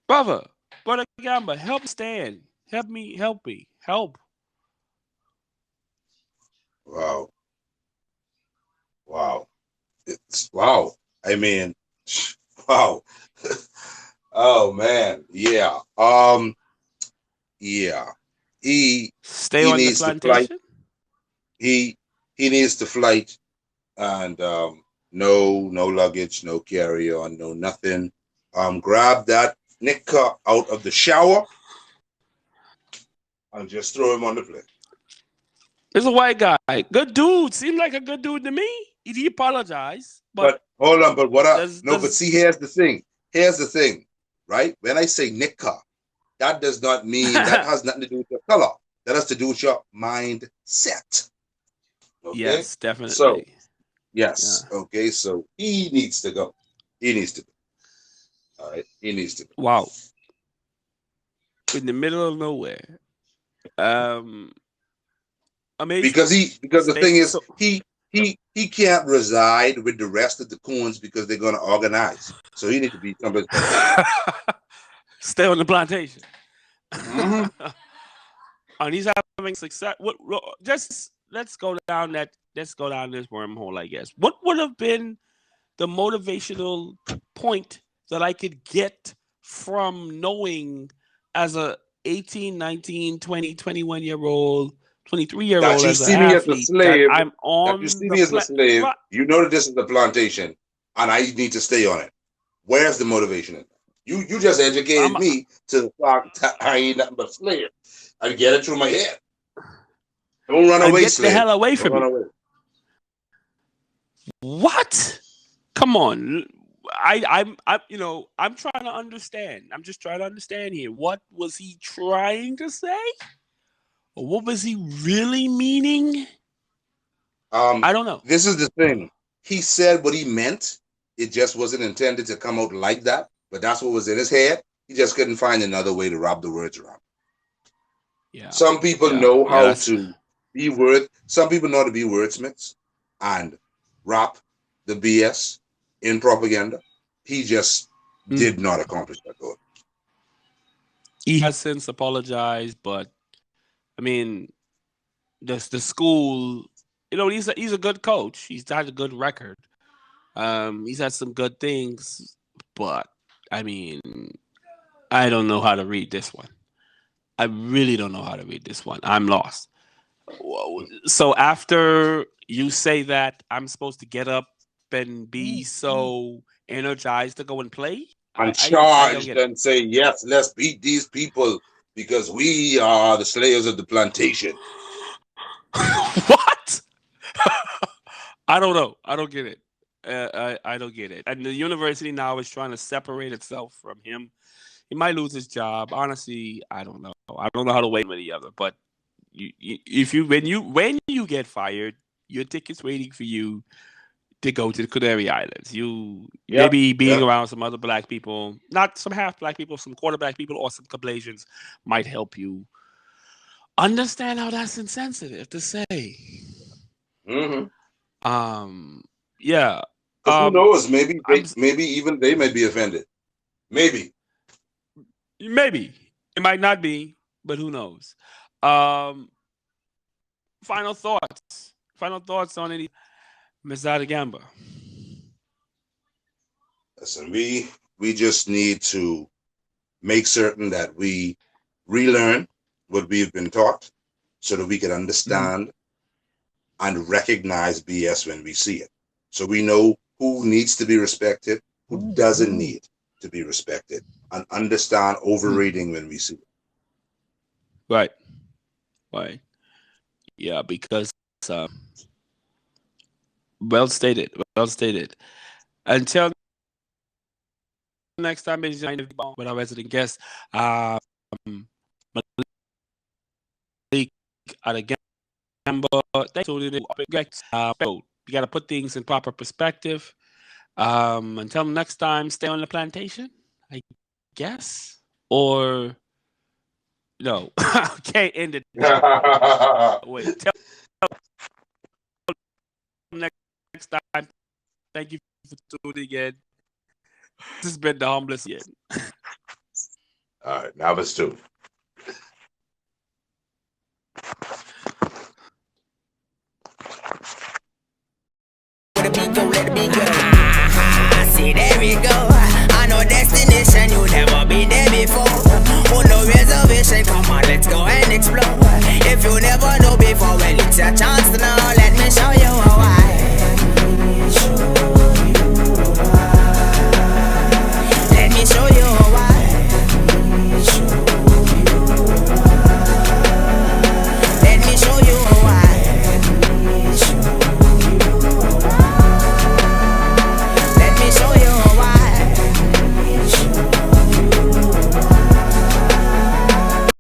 brother Gamba? Help stand. Help me. Help. Wow. It's wow. I mean, wow. Oh man. Yeah. Yeah. He Stay on the needs to flight. plantation. He needs to flight, and no luggage, no carry on, no nothing. Grab that nigga out of the shower and just throw him on the plane. There's a white guy, good dude. Seemed like a good dude to me. He apologized, but hold on. But but see, here's the thing. Right? When I say nigga, that does not mean that has nothing to do with your color. That has to do with your mindset. Okay? Yes, definitely. So, yes. Yeah. Okay. So he needs to go. All right. He needs to go. Wow. In the middle of nowhere. Amazing. Because the thing is, he can't reside with the rest of the coons because they're going to organize. So he needs to be somebody. Stay on the plantation. Mm-hmm. And he's having success. Let's go down this wormhole, I guess. What would have been the motivational point that I could get from knowing as a 18, 19, 20, 21-year-old, 23-year-old that you see me as a slave? I'm on. That you see me as a slave. You know that this is the plantation, and I need to stay on it. Where's the motivation in that? You just educated me to the fact that I ain't nothing but a slave. I get it through my head. Don't run away, get slave. The hell away from me. What? Come on. I'm trying to understand. I'm just trying to understand here. What was he trying to say? Or what was he really meaning? I don't know. This is the thing. He said what he meant. It just wasn't intended to come out like that. But that's what was in his head. He just couldn't find another way to wrap the words around. Yeah. Some people know how to be some people know how to be wordsmiths and wrap the BS in propaganda. He just did not accomplish that goal. He has since apologized, but I mean, the school, he's a good coach. He's had a good record. He's had some good things, but I mean, I don't know how to read this one. I really don't know how to read this one. I'm lost. So after you say that, I'm supposed to get up and be so energized to go and play? And charged and say, yes, let's beat these people because we are the slayers of the plantation. What? I don't know. I don't get it. I don't get it. And the university now is trying to separate itself from him. He might lose his job. Honestly, I don't know. I don't know how to weigh any other. But when you get fired, your ticket's waiting for you to go to the Canary Islands. Maybe being around some other black people, not some half black people, some quarter black people, or some Caucasians might help you understand how that's insensitive to say. Mm-hmm. Yeah. Because who knows? Maybe I'm maybe even they may be offended. Maybe. maybe it might not be, but who knows? Um, final thoughts. Final thoughts on any Ms. Gamba. Listen, we just need to make certain that we relearn what we've been taught so that we can understand and recognize BS when we see it. So we know who needs to be respected, who doesn't need to be respected, and understand overrating when we see it. Right. Right. Yeah, because well stated. Well stated. Until next time, with our resident guest, Malik Adegamba. Thanks for tuning in. You got to put things in proper perspective. Until next time, stay on the plantation, I guess. Or no, okay, end it. Wait, tell next time. Thank you for tuning in. This has been the Humblest Opinion. All right, now let's do. Let it be go, let it be go. See, there we go.